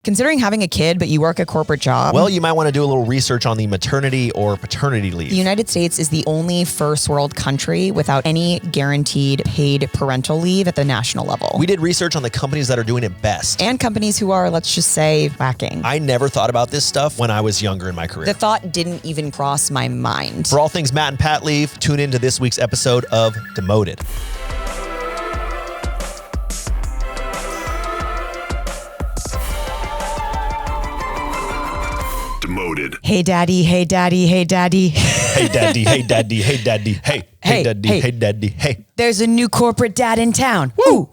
Considering having a kid, but you work a corporate job. Well, you might want to do a little research on the maternity or paternity leave. The United States is the only first world country without any guaranteed paid parental leave at the national level. We did research on the companies that are doing it best. And companies who are, let's just say, lacking. I never thought about this stuff when I was younger in my career. The thought didn't even cross my mind. For all things Matt and Pat leave, tune into this week's episode of Demoted. Demoted. Hey daddy, hey daddy, hey daddy. Hey daddy, hey daddy, hey daddy, hey daddy, hey daddy, hey. There's a new corporate dad in town. Woo!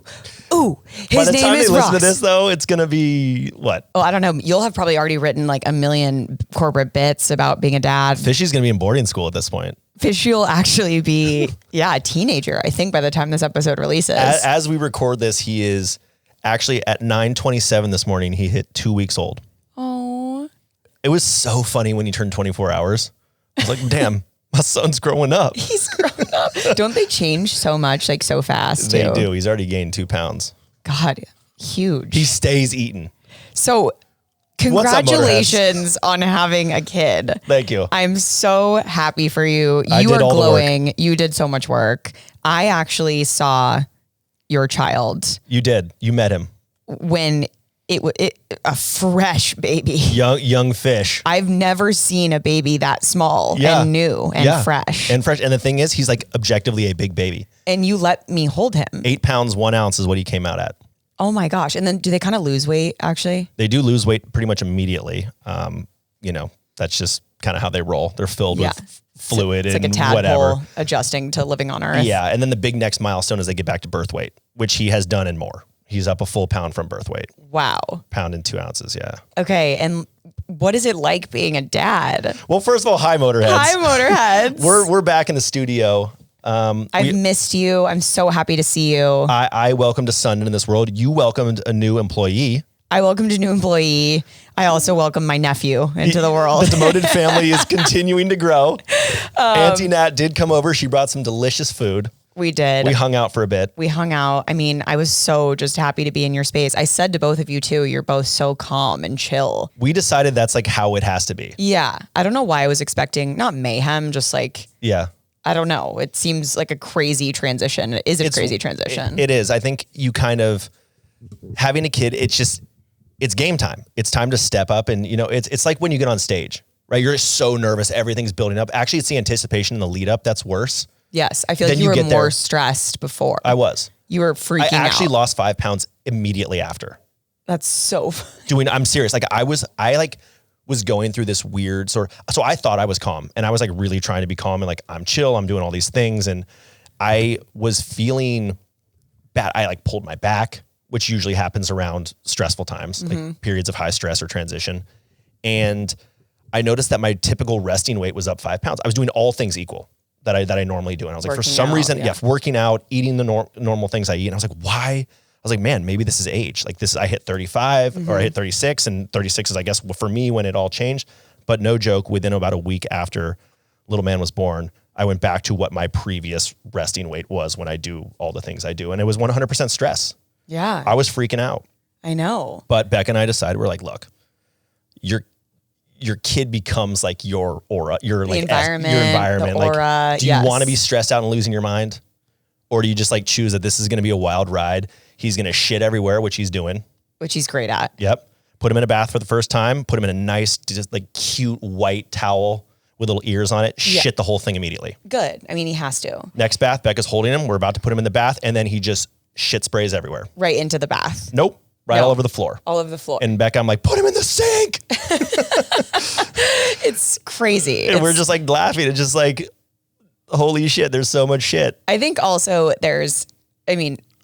Ooh, his name is Ross. By the time they listen to this, though, it's going to be what? Oh, I don't know. You'll have probably already written like a million corporate bits about being a dad. Fishy's going to be in boarding school at this point. Fishy will actually be, a teenager, I think, by the time this episode releases. As we record this, he is actually at 9:27 this morning. He hit 2 weeks old. Oh. It was so funny when he turned 24 hours. I was like, damn, my son's growing up. He's growing up. Don't they change so much, like so fast? They do. He's already gained 2 pounds. God, huge. He stays eating. So congratulations on having a kid. Thank you. I'm so happy for you. I You did are all the work. glowing. You did so much work. I actually saw your child You did. You met him. when it was a fresh baby. Young fish. I've never seen a baby that small and new and fresh. And fresh. And the thing is, he's like objectively a big baby. And you let me hold him. 8 pounds, 1 ounce is what he came out at. Oh my gosh. And then do they kind of lose weight actually? They do lose weight pretty much immediately. That's just kind of how they roll. They're filled with fluid It's and like a tadpole whatever. adjusting to living on Earth. Yeah. And then the big next milestone is they get back to birth weight, which he has done and more. He's up a full pound from birth weight. Wow. Pound and 2 ounces. Yeah. Okay. And what is it like being a dad? Well, first of all, hi Moterheads. Hi, Motorheads. We're back in the studio. I've missed you. I'm so happy to see you. I welcomed a son into this world. You welcomed a new employee. I welcomed a new employee. I also welcomed my nephew into the world. The Demoted family is continuing to grow. Auntie Nat did come over. She brought some delicious food. We did. We hung out for a bit. We hung out. I mean, I was so just happy to be in your space. I said to both of you too, you're both so calm and chill. We decided that's like how it has to be. Yeah. I don't know why I was expecting, not mayhem, just like, Yeah. I don't know. It seems like a crazy transition. It is a crazy transition. It is. I think you kind of, having a kid, it's game time. It's time to step up and, it's like when you get on stage, right? You're so nervous. Everything's building up. Actually, it's the anticipation and the lead up that's worse. Yes. I feel like Then you you were get there. more stressed before. I was. You were freaking out. I actually lost 5 pounds immediately after. That's so I'm serious. Like I was going through this weird so I thought I was calm and I was like really trying to be calm and like, I'm chill. I'm doing all these things. And I was feeling bad. I like pulled my back, which usually happens around stressful times, like periods of high stress or transition. And I noticed that my typical resting weight was up 5 pounds. I was doing all things equal that I normally do. And I was like, for some reason, working out, eating the normal things I eat. And I was like, why? I was like, man, maybe this is age. Like this, I hit 35 or I hit 36 and 36 is, I guess, for me when it all changed. But no joke, within about a week after little man was born, I went back to what my previous resting weight was when I do all the things I do. And it was 100% stress. Yeah. I was freaking out. I know. But Beck and I decided, we're like, look, your kid becomes like your aura, your environment. The aura, like, do you want to be stressed out and losing your mind? Or do you just like choose that this is going to be a wild ride? He's going to shit everywhere, which he's doing. Which he's great at. Yep. Put him in a bath for the first time, put him in a nice, just like cute white towel with little ears on it, shit the whole thing immediately. Good. I mean, he has to. Next bath, Becca's holding him. We're about to put him in the bath and then he just shit sprays everywhere. Right into the bath. Nope. Right all over the floor. All over the floor. And Becca, I'm like, put him in the sink. It's crazy. And we're just like laughing. It's just like, holy shit, there's so much shit. I think also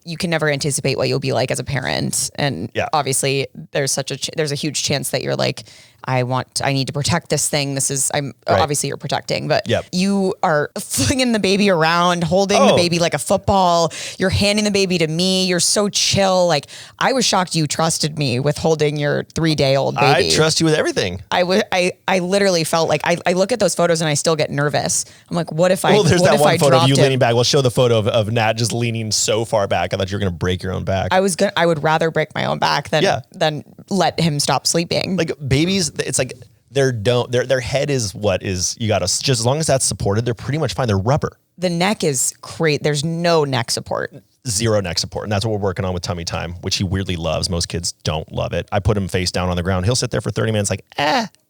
you can never anticipate what you'll be like as a parent. And obviously there's a huge chance that you're like, I need to protect this thing. Right. Obviously you're protecting, but Yep. you are flinging the baby around, holding the baby like a football. You're handing the baby to me. You're so chill. Like, I was shocked you trusted me with holding your 3-day-old baby. I trust you with everything. I literally felt like I look at those photos and I still get nervous. I'm like, what if I? Well, there's what that if one I photo of dropped you him? leaning back. We'll show the photo of Nat just leaning so far back. I thought you were going to break your own back. I would rather break my own back than let him stop sleeping. Like babies, it's like their head is what is, you got to, just as long as that's supported, they're pretty much fine. They're rubber. The neck is great. There's no neck support. Zero neck support. And that's what we're working on with tummy time, which he weirdly loves. Most kids don't love it. I put him face down on the ground. He'll sit there for 30 minutes like,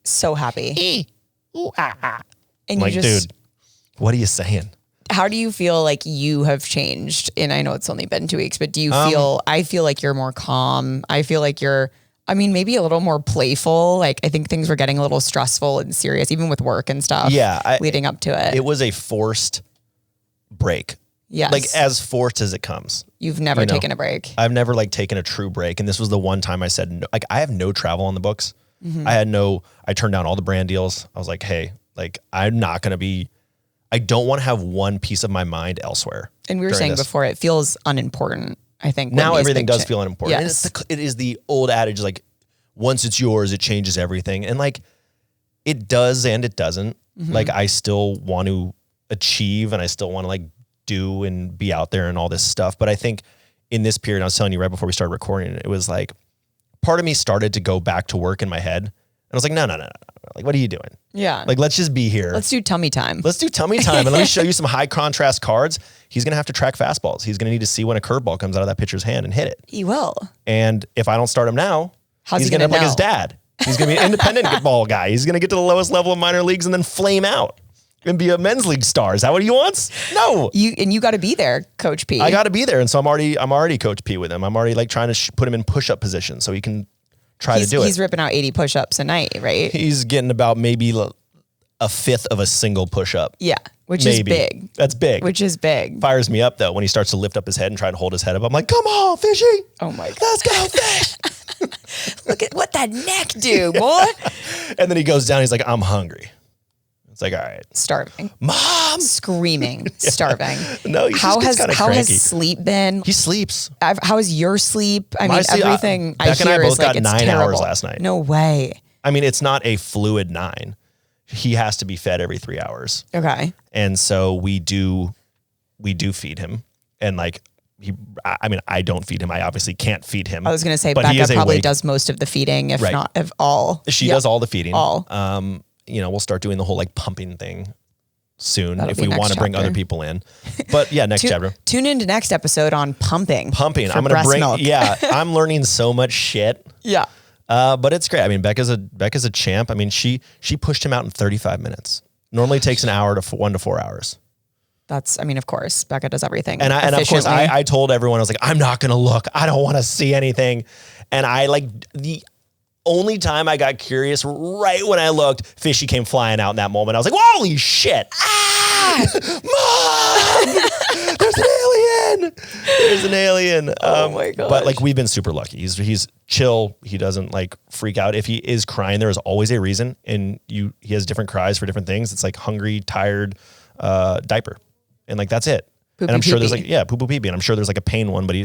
So happy. ooh, ah. And I'm like, dude, what are you saying? How do you feel like you have changed? And I know it's only been 2 weeks, but do you I feel like you're more calm. I feel like maybe a little more playful. Like, I think things were getting a little stressful and serious, even with work and stuff. Yeah. Leading up to it. It was a forced break. Yes. Like as forced as it comes. You've never taken a break. I've never like taken a true break. And this was the one time I said, no, like I have no travel on the books. Mm-hmm. I turned down all the brand deals. I was like, hey, like I don't want to have one piece of my mind elsewhere. And we were saying before, it feels unimportant. I think now everything does feel unimportant. Yes. And it is the old adage, like once it's yours, it changes everything. And like it does and it doesn't. Mm-hmm. Like I still want to achieve and I still want to like do and be out there and all this stuff. But I think in this period, I was telling you right before we started recording, it was like part of me started to go back to work in my head. And I was like, no. Like, what are you doing? Yeah. Like, let's just be here. Let's do tummy time. Let's do tummy time. And let me show you some high contrast cards. He's going to have to track fastballs. He's going to need to see when a curveball comes out of that pitcher's hand and hit it. He will. And if I don't start him now, he's going to end up like his dad. He's going to be an independent ball guy. He's going to get to the lowest level of minor leagues and then flame out and be a men's league star. Is that what he wants? No. You got to be there, Coach P. I got to be there. And so I'm already Coach P with him. I'm already like trying to put him in push-up position so he can try to do it. He's ripping out 80 push-ups a night, right? He's getting about maybe a fifth of a single push-up. Yeah, which is big. That's big. Which is big. Fires me up though when he starts to lift up his head and try to hold his head up. I'm like, come on, fishy. Oh my God. Let's go, fish. Look at what that neck do, boy. And then he goes down. He's like, I'm hungry. It's like, all right. Starving. Mom. Screaming. Starving. No, how has sleep been? He sleeps. How is your sleep? I mean, sleep, everything I Beck and I hear both is like got it's 9 terrible. hours last night. No way. I mean, it's not a fluid 9. He has to be fed every 3 hours. Okay. And so we do feed him. And like, I don't feed him. I obviously can't feed him. I was going to say, but Becca probably does most of the feeding, if not of all. She does all the feeding. All. We'll start doing the whole like pumping thing soon if we next want to bring chapter. other people in. But yeah, next chapter. Tune into next episode on pumping. I'm going to bring milk. Yeah, I'm learning so much shit. Yeah. But it's great. I mean, Becca's a champ. I mean, she pushed him out in 35 minutes. Normally takes an hour to 1 to 4 hours. Of course, Becca does everything. And of course, I told everyone, I was like, I'm not going to look. I don't want to see anything. And the only time I got curious, right when I looked, Fishy came flying out in that moment. I was like, holy shit. Mom! There's an alien. There's an alien. Oh my gosh. But like, we've been super lucky. He's chill. He doesn't like freak out. If he is crying, there is always a reason. And he has different cries for different things. It's like hungry, tired, diaper. And like, that's it. Poo-poo, and I'm sure pee-pee. there's like, poo-poo, pee-pee. And I'm sure there's like a pain one, but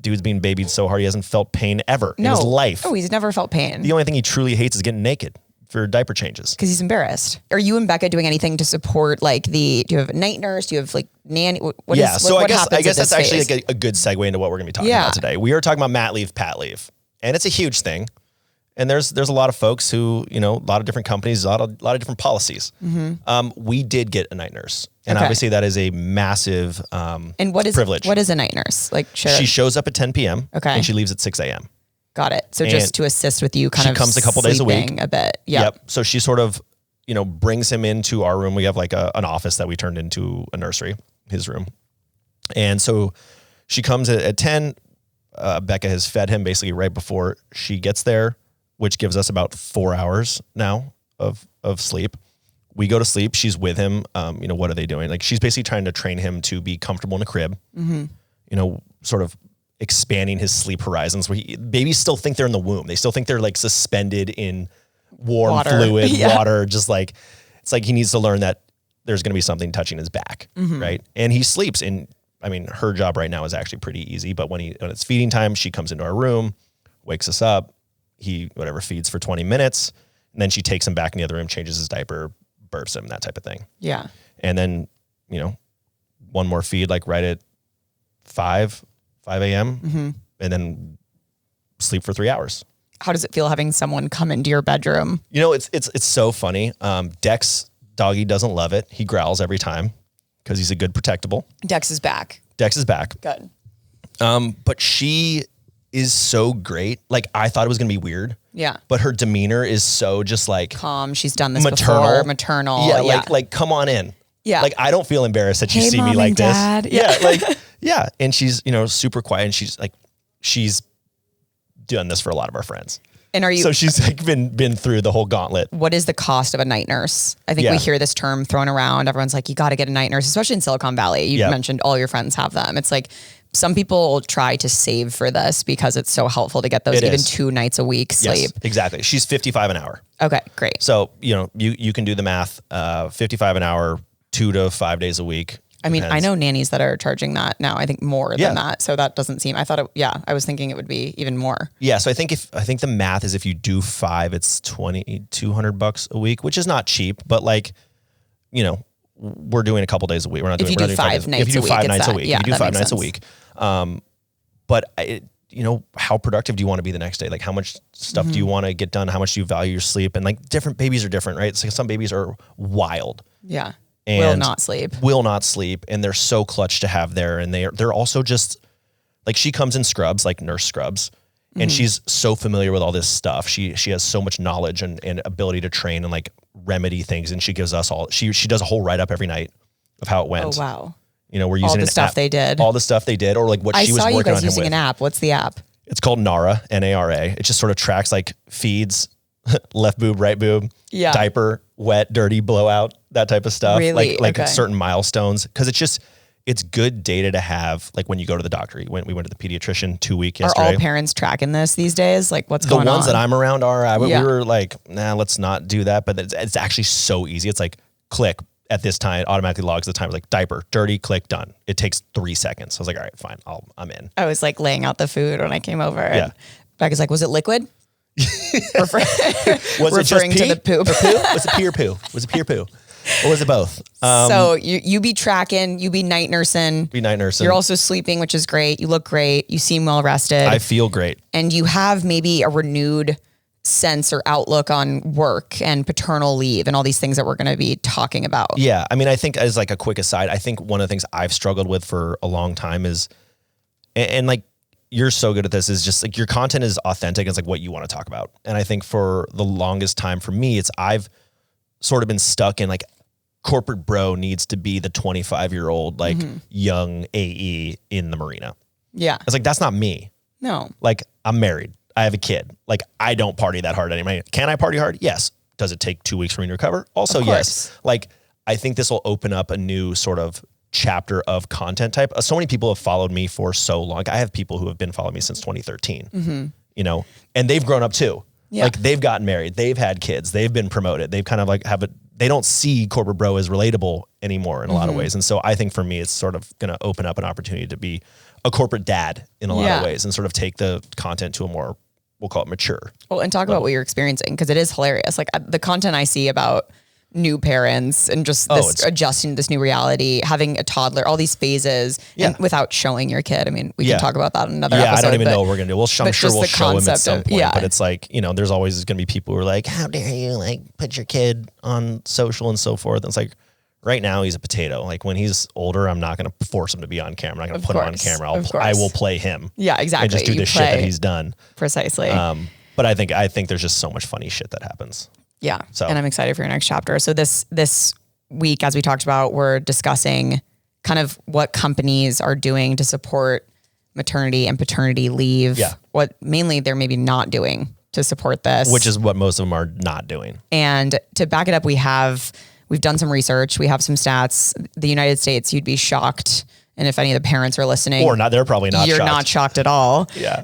dude's being babied so hard he hasn't felt pain ever in his life. Oh, he's never felt pain. The only thing he truly hates is getting naked for diaper changes. Because he's embarrassed. Are you and Becca doing anything to support do you have a night nurse? Do you have like nanny? I guess that's actually like a good segue into what we're going to be talking about today. We are talking about mat leave, pat leave. And it's a huge thing. And there's a lot of folks who, a lot of different companies, a lot of different policies. Mm-hmm. We did get a night nurse. And obviously that is a massive and what is privilege. What is a night nurse? Like, she shows up at 10 p.m. Okay. And she leaves at 6 a.m. Got it. So just to assist with you she comes a couple days a week. A bit. Yep. So she sort of, brings him into our room. We have like an office that we turned into a nursery, his room. And so she comes at 10. Becca has fed him basically right before she gets there, which gives us about 4 hours now of sleep. We go to sleep. She's with him. What are they doing? Like, she's basically trying to train him to be comfortable in a crib, sort of expanding his sleep horizons where babies still think they're in the womb. They still think they're like suspended in warm fluid, water, just like, it's like he needs to learn that there's going to be something touching his back, right? And he sleeps in, I mean, her job right now is actually pretty easy, but when it's feeding time, she comes into our room, wakes us up, he feeds for 20 minutes, and then she takes him back in the other room, changes his diaper, burps him, that type of thing. Yeah. And then, one more feed, like right at 5 a.m. And then sleep for 3 hours. How does it feel having someone come into your bedroom? It's so funny. Dex, doggy, doesn't love it. He growls every time because he's a good protectable. Dex is back. Good. But she is so great. Like, I thought it was going to be weird. Yeah. But her demeanor is so just like calm. She's done this before. Maternal. Yeah. Like come on in. Yeah. Like, I don't feel embarrassed that you see Mom me like and Dad. this. Yeah. Like, yeah. And she's, super quiet, and she's done this for a lot of our friends. And so she's like been through the whole gauntlet. What is the cost of a night nurse? I think we hear this term thrown around. Everyone's like, you got to get a night nurse, especially in Silicon Valley. You mentioned all your friends have them. It's like, some people try to save for this because it's so helpful to get those 2 nights a week sleep. Yes, exactly. She's $55 an hour. Okay, great. So, you can do the math, $55 an hour, 2 to 5 days a week. I mean, I know nannies that are charging that now. I think more than that. So that doesn't seem, I was thinking it would be even more. Yeah. So I think the math is if you do 5, it's $2,200 a week, which is not cheap, but like, we're doing a couple days a week. We're not doing, if you do 5 nights a week. If you do 5 nights a week, yeah, if you do 5 nights sense. a week. But how productive do you want to be the next day? Like, how much stuff do you want to get done? How much do you value your sleep? And like, different babies are different, right? So some babies are wild. Yeah. And will not sleep. And they're so clutch to have there. And they're also just like, she comes in scrubs, like nurse scrubs, and she's so familiar with all this stuff. She has so much knowledge and ability to train and like remedy things. And she gives us she does a whole write-up every night of how it went. Oh, wow. We're using all the stuff they did. All the stuff they did, or like what she was working on him with. I saw you guys using an app. What's the app? It's called NARA, N-A-R-A. It just sort of tracks like feeds, left boob, right boob, diaper, wet, dirty, blowout, that type of stuff. Really? Like certain milestones. Cause it's good data to have. Like when you go to the doctor, we went to the pediatrician 2 weeks yesterday. Are all parents tracking this these days? Like what's going on? The ones that I'm around are, we were like, nah, let's not do that. But it's actually so easy. It's like click at this time, it automatically logs the time. It's like diaper, dirty, click, done. It takes 3 seconds. I was like, all right, fine. I'm in. I was like laying out the food when I came over. And Becca's like, was it liquid? Was referring it just pee? To the poop. Or poo? Was it pee or poo? Was it pee or poo? Or was it both? So you be tracking, you be night nursing. You're also sleeping, which is great. You look great. You seem well rested. I feel great. And you have maybe a renewed sense or outlook on work and paternal leave and all these things that we're going to be talking about. Yeah. I mean, I think as like a quick aside, I think one of the things I've struggled with for a long time is, and like, you're so good at this, is just like your content is authentic. It's like what you want to talk about. And I think for the longest time for me, I've sort of been stuck in like corporate bro needs to be the 25-year-old, like young AE in the marina. Yeah. It's like, that's not me. No. Like I'm married. I have a kid. Like I don't party that hard anymore. Can I party hard? Yes. Does it take 2 weeks for me to recover? Also, yes. Like I think this will open up a new sort of chapter of content type. So many people have followed me for so long. Like, I have people who have been following me since 2013, and they've grown up too. Yeah. Like they've gotten married, they've had kids, they've been promoted. They've kind of like they don't see corporate bro as relatable anymore in a lot of ways. And so I think for me, it's sort of going to open up an opportunity to be a corporate dad in a lot of ways and sort of take the content to a more, we'll call it mature. Well, and talk about what you're experiencing, because it is hilarious. Like the content I see about new parents and just this adjusting to this new reality, having a toddler, all these phases, and without showing your kid. I mean, we can talk about that in another episode. I don't even know what we're going to do. I'm sure we'll show him at some point, but it's like, there's always going to be people who are like, how dare you like put your kid on social and so forth. And it's like, right now he's a potato. Like when he's older, I'm not going to force him to be on camera. I'm not going to put him on camera. I will play him. Yeah, exactly. And just do the shit that he's done. Precisely. But I think there's just so much funny shit that happens. Yeah. And I'm excited for your next chapter. So this week, as we talked about, we're discussing kind of what companies are doing to support maternity and paternity leave. Yeah. What mainly they're maybe not doing to support this. Which is what most of them are not doing. And to back it up, we've done some research. We have some stats. The United States, you'd be shocked. And if any of the parents are listening, or not, they're probably not shocked. You're not shocked at all. Yeah.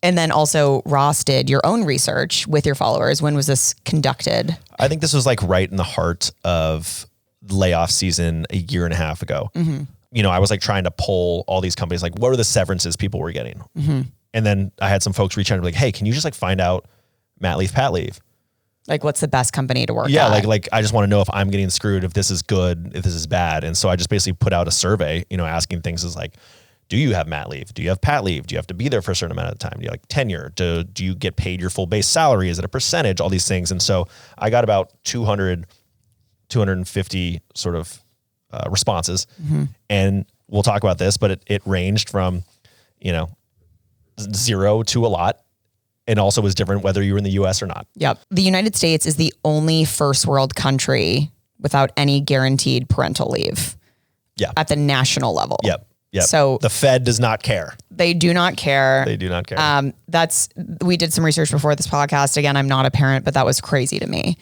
And then also Ross did your own research with your followers. When was this conducted? I think this was like right in the heart of layoff season a year and a half ago. You know, I was like trying to poll all these companies, like what are the severances people were getting? And then I had some folks reach out and be like, hey, can you just like find out mat leave, pat leave? Like what's the best company to work at? Yeah, like I just want to know if I'm getting screwed, if this is good, if this is bad. And so I just basically put out a survey, you know, asking things as like, do you have mat leave? Do you have pat leave? Do you have to be there for a certain amount of time? Do you like tenure? Do you get paid your full base salary? Is it a percentage? All these things. And so I got about 250 sort of responses. And we'll talk about this, but it ranged from, you know, 0 to a lot. And also was different whether you were in the US or not. Yep. The United States is the only first world country without any guaranteed parental leave. Yeah. At the national level. Yep. So the Fed does not care. They do not care. They do not care. We did some research before this podcast. Again, I'm not a parent, but that was crazy to me.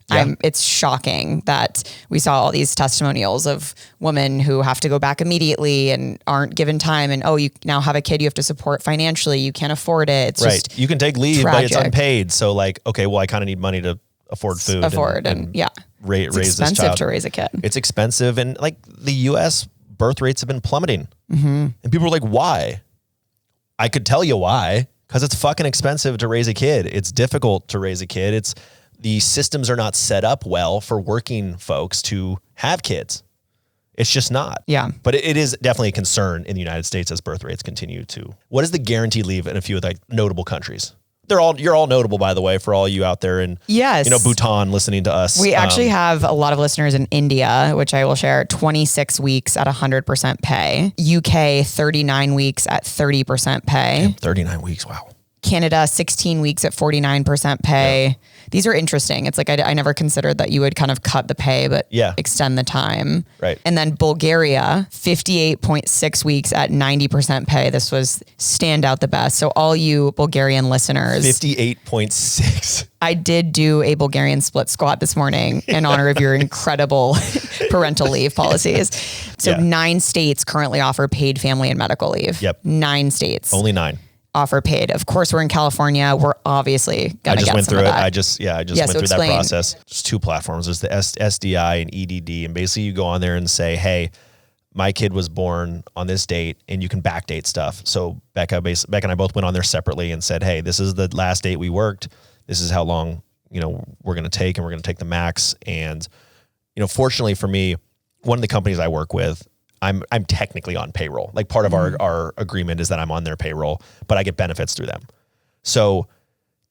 Yeah. It's shocking that we saw all these testimonials of women who have to go back immediately and aren't given time. And, you now have a kid you have to support financially. You can't afford it. It's right. Just you can take leave, tragic. but it's unpaid. So like, okay, well, I kind of need money to afford food. And raise this child. It's expensive to raise a kid. It's expensive. And like the US birth rates have been plummeting. And people were like, why? I could tell you why. Because it's fucking expensive to raise a kid. It's difficult to raise a kid. The systems are not set up well for working folks to have kids. It's just not. Yeah. But it is definitely a concern in the United States as birth rates continue to. What is the guaranteed leave in a few of like notable countries? You're all notable, by the way, for all you out there in Bhutan listening to us. We actually have a lot of listeners in India, which I will share, 26 weeks at 100% pay. UK, 39 weeks at 30% pay. Damn, 39 weeks. Wow. Canada, 16 weeks at 49% pay. Yeah. These are interesting. It's like, I never considered that you would kind of cut the pay, but extend the time. Right. And then Bulgaria, 58.6 weeks at 90% pay. This was stand out the best. So all you Bulgarian listeners. 58.6. I did do a Bulgarian split squat this morning in honor of your incredible parental leave policies. So 9 states currently offer paid family and medical leave. Yep. 9 states. Only 9. Offer paid. Of course, we're in California. We're obviously going to get went some through of it. that. I just went through that process. There's 2 platforms. There's the SDI and EDD. And basically you go on there and say, hey, my kid was born on this date, and you can backdate stuff. So Becca and I both went on there separately and said, hey, this is the last date we worked. This is how long, we're going to take, and we're going to take the max. And, fortunately for me, one of the companies I work with, I'm technically on payroll. Like part of our agreement is that I'm on their payroll, but I get benefits through them. So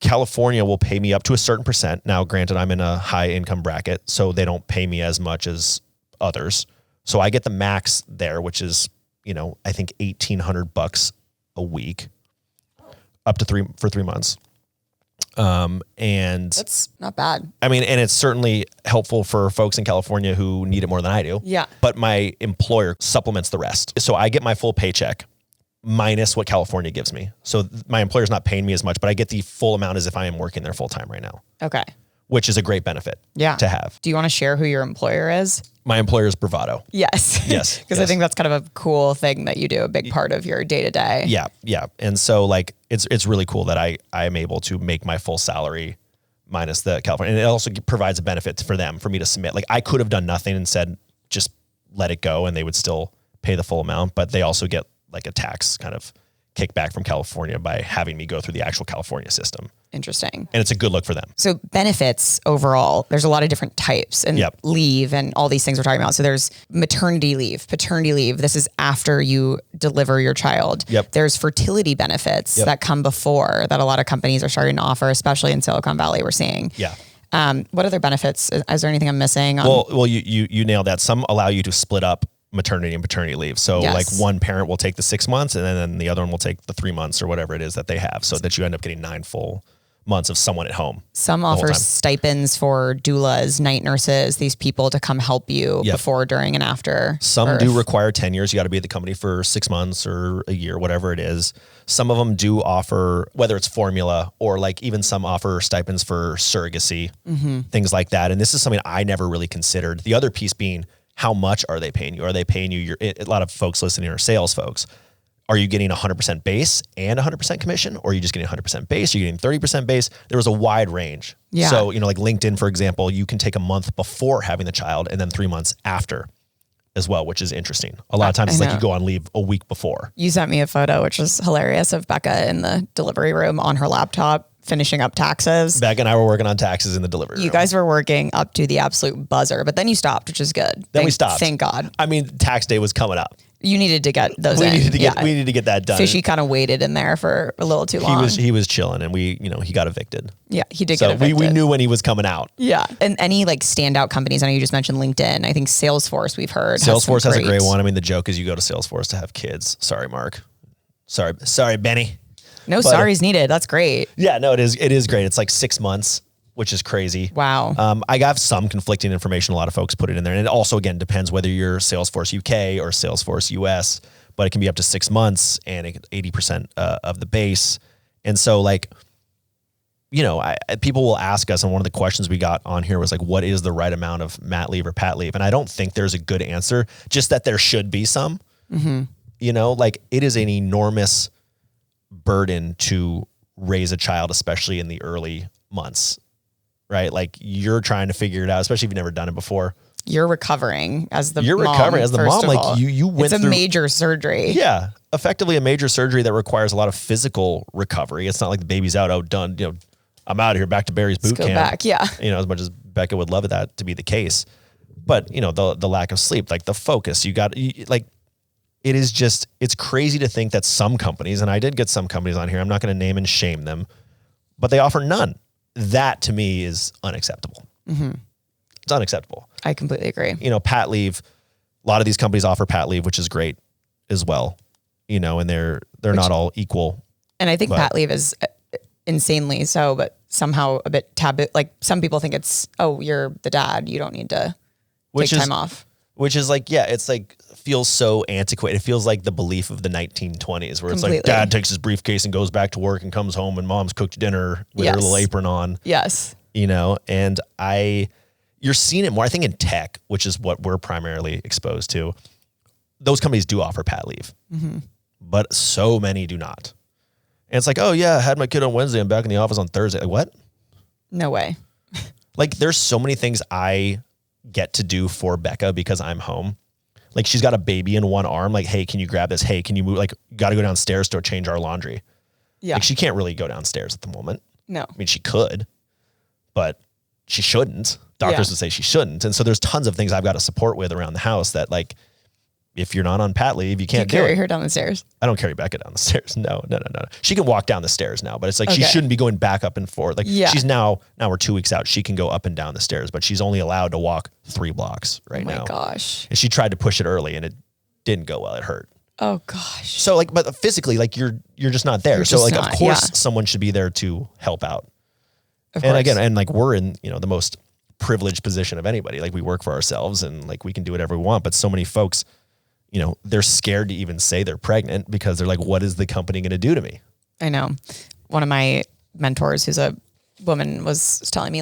California will pay me up to a certain percent. Now, granted, I'm in a high income bracket, so they don't pay me as much as others. So I get the max there, which is, I think $1,800 a week, up to 3 months. And that's not bad. I mean, and it's certainly helpful for folks in California who need it more than I do. Yeah. But my employer supplements the rest. So I get my full paycheck minus what California gives me. So my employer's not paying me as much, but I get the full amount as if I am working there full time right now. Okay. Which is a great benefit to have. Do you want to share who your employer is? My employer is Bravado. Yes. Yes. Because I think that's kind of a cool thing that you do, a big part of your day to day. Yeah. Yeah. And so like, it's really cool that I am able to make my full salary minus the California. And it also provides a benefit for me to submit. Like I could have done nothing and said, just let it go, and they would still pay the full amount, but they also get like a tax kind of kickback from California by having me go through the actual California system. Interesting. And it's a good look for them. So benefits overall, there's a lot of different types and leave and all these things we're talking about. So there's maternity leave, paternity leave. This is after you deliver your child. Yep. There's fertility benefits that come before that a lot of companies are starting to offer, especially in Silicon Valley, we're seeing. Yeah. What other benefits? Is there anything I'm missing? Well, you nailed that. Some allow you to split up maternity and paternity leave. So like one parent will take the 6 months, and then the other one will take the 3 months or whatever it is that they have, so that you end up getting 9 full months of someone at home. Some offer stipends for doulas, night nurses, these people to come help you before, during, and after. Some birth. do require tenures. You got to be at the company for 6 months or a year, whatever it is. Some of them do offer, whether it's formula or like even some offer stipends for surrogacy, things like that. And this is something I never really considered. The other piece being, how much are they paying you? Are they paying you a lot of folks listening are sales folks. are you getting 100% base and 100% commission? Or are you just getting 100% base? Are you getting 30% base? There was a wide range. Yeah. So, like LinkedIn, for example, you can take a month before having the child and then 3 months after as well, which is interesting. A lot of times it's like you go on leave a week before. You sent me a photo, which was hilarious, of Becca in the delivery room on her laptop, finishing up taxes. Becca and I were working on taxes in the delivery room. You guys were working up to the absolute buzzer, but then you stopped, which is good. We stopped. Thank God. I mean, tax day was coming up. You needed to get those We in. needed to get that done. Fishy kind of waited in there for a little too long. He was chilling, and he got evicted. Yeah, he did get So evicted. we knew when he was coming out. Yeah. And any like standout companies, I know you just mentioned LinkedIn. I think Salesforce, we've heard. Salesforce has a great one. I mean, the joke is you go to Salesforce to have kids. Sorry, Mark. Sorry, Benny. No sorries needed. That's great. Yeah, no, it is great. It's like 6 months, which is crazy. Wow. I got some conflicting information. A lot of folks put it in there. And it also, again, depends whether you're Salesforce UK or Salesforce US, but it can be up to 6 months and 80% of the base. And so like, people will ask us, and one of the questions we got on here was like, what is the right amount of mat leave or pat leave? And I don't think there's a good answer, just that there should be some. Like it is an enormous burden to raise a child, especially in the early months, right? Like you're trying to figure it out, especially if you've never done it before. You're recovering as the mom. Like you went through. It's a major surgery. Yeah. Effectively a major surgery that requires a lot of physical recovery. It's not like the baby's out, done. I'm out of here, back to Barry's boot camp. Go back. Yeah. As much as Becca would love that to be the case, but the lack of sleep, like the focus, it is just, it's crazy to think that some companies, and I did get some companies on here, I'm not going to name and shame them, but they offer none. That to me is unacceptable. It's unacceptable. I completely agree. Pat leave, a lot of these companies offer pat leave, which is great as well, and they're not all equal. And I think pat leave is insanely so, but somehow a bit taboo. Like some people think it's, oh, you're the dad, you don't need to take time off. Which is like, yeah, it's like, feels so antiquated. It feels like the belief of the 1920s where it's like dad takes his briefcase and goes back to work and comes home and mom's cooked dinner with her little apron on. Yes. And you're seeing it more, I think in tech, which is what we're primarily exposed to. Those companies do offer pat leave, but so many do not. And it's like, oh yeah, I had my kid on Wednesday. I'm back in the office on Thursday. Like, what? No way. Like there's so many things I get to do for Becca because I'm home. Like she's got a baby in one arm. Like, hey, can you grab this? Hey, can you move? Like, got to go downstairs to change our laundry. Yeah. Like she can't really go downstairs at the moment. No. I mean, she could, but she shouldn't. Doctors would say she shouldn't. And so there's tons of things I've got to support with around the house that like, if you're not on pat leave, you can't do it. Carry her down the stairs? I don't carry Becca down the stairs. No. She can walk down the stairs now, but it's like she shouldn't be going back up and forth. Like she's now we're 2 weeks out. She can go up and down the stairs, but she's only allowed to walk 3 blocks now. Oh my gosh. And she tried to push it early and it didn't go well. It hurt. Oh gosh. So like, but physically, like you're just not there. So like, of course someone should be there to help out. And again, and like we're in, the most privileged position of anybody. Like we work for ourselves and like we can do whatever we want, but so many folks, they're scared to even say they're pregnant because they're like, what is the company going to do to me? I know. One of my mentors, who's a woman, was telling me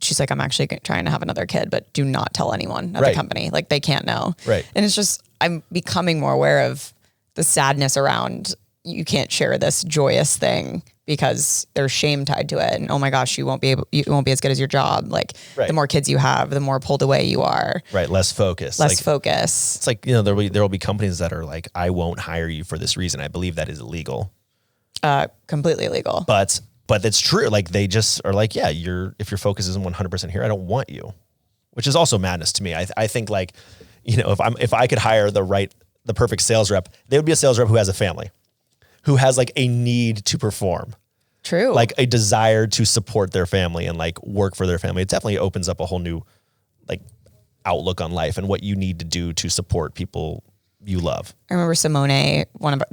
she's like, I'm actually trying to have another kid, but do not tell anyone at the company. Like they can't know. Right. And it's just, I'm becoming more aware of the sadness around you can't share this joyous thing because there's shame tied to it. And oh my gosh, you won't be as good as your job. Like the more kids you have, the more pulled away you are. Right. Less focus. Focus. It's like, there will be companies that are like, I won't hire you for this reason. I believe that is illegal. Completely illegal. But it's true. Like they just are like, yeah, if your focus isn't 100% here, I don't want you, which is also madness to me. I think like, if I could hire the perfect sales rep, they would be a sales rep who has a family, who has like a need to perform. True. Like a desire to support their family and like work for their family. It definitely opens up a whole new like outlook on life and what you need to do to support people you love. I remember Simone, one of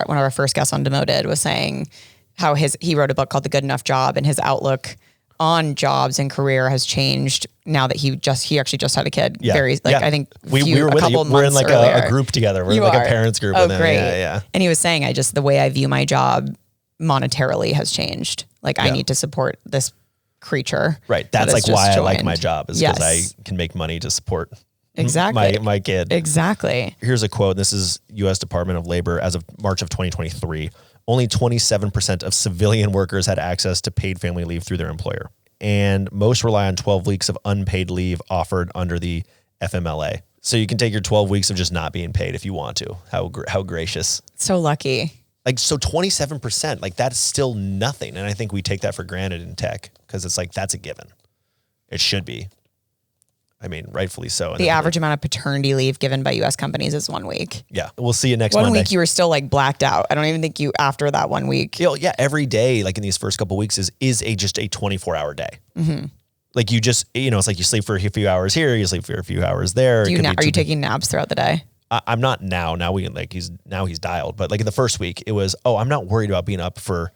our first guests on Demoted, was saying how he wrote a book called The Good Enough Job, and his outlook on jobs and career has changed now that he actually just had a kid. Yeah. I think we were with you. We're in like a group together. We're in like a parents group. Oh, great. Yeah. And he was saying, the way I view my job monetarily has changed. Like I need to support this creature. Right. That's like why I like my job is because I can make money to support Exactly. my kid. Exactly. Here's a quote. This is U.S. Department of Labor as of March of 2023. Only 27% of civilian workers had access to paid family leave through their employer. And most rely on 12 weeks of unpaid leave offered under the FMLA. So you can take your 12 weeks of just not being paid if you want to. How gracious. So lucky. Like, so 27%, like that's still nothing. And I think we take that for granted in tech because it's like, that's a given. It should be. I mean, rightfully so. The average amount of paternity leave given by U.S. companies is 1 week. Yeah. We'll see you next Monday. 1 week, you were still like blacked out. I don't even think you, after that 1 week. Yeah. Every day, like in these first couple of weeks is just a 24-hour day. Mm-hmm. Like you just, it's like you sleep for a few hours here, you sleep for a few hours there. Are you taking naps throughout the day? I'm not now. Now he's dialed. But like in the first week, it was, I'm not worried about being up for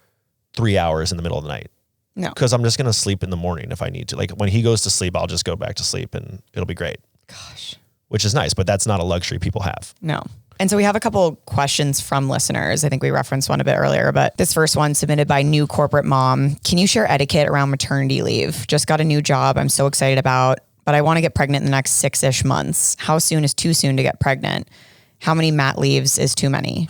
3 hours in the middle of the night. No. Because I'm just going to sleep in the morning if I need to. Like when he goes to sleep, I'll just go back to sleep and it'll be great. Gosh. Which is nice, but that's not a luxury people have. No. And so we have a couple questions from listeners. I think we referenced one a bit earlier, but this first one submitted by New Corporate Mom. Can you share etiquette around maternity leave? Just got a new job I'm so excited about, but I want to get pregnant in the next 6-ish months. How soon is too soon to get pregnant? How many mat leaves is too many?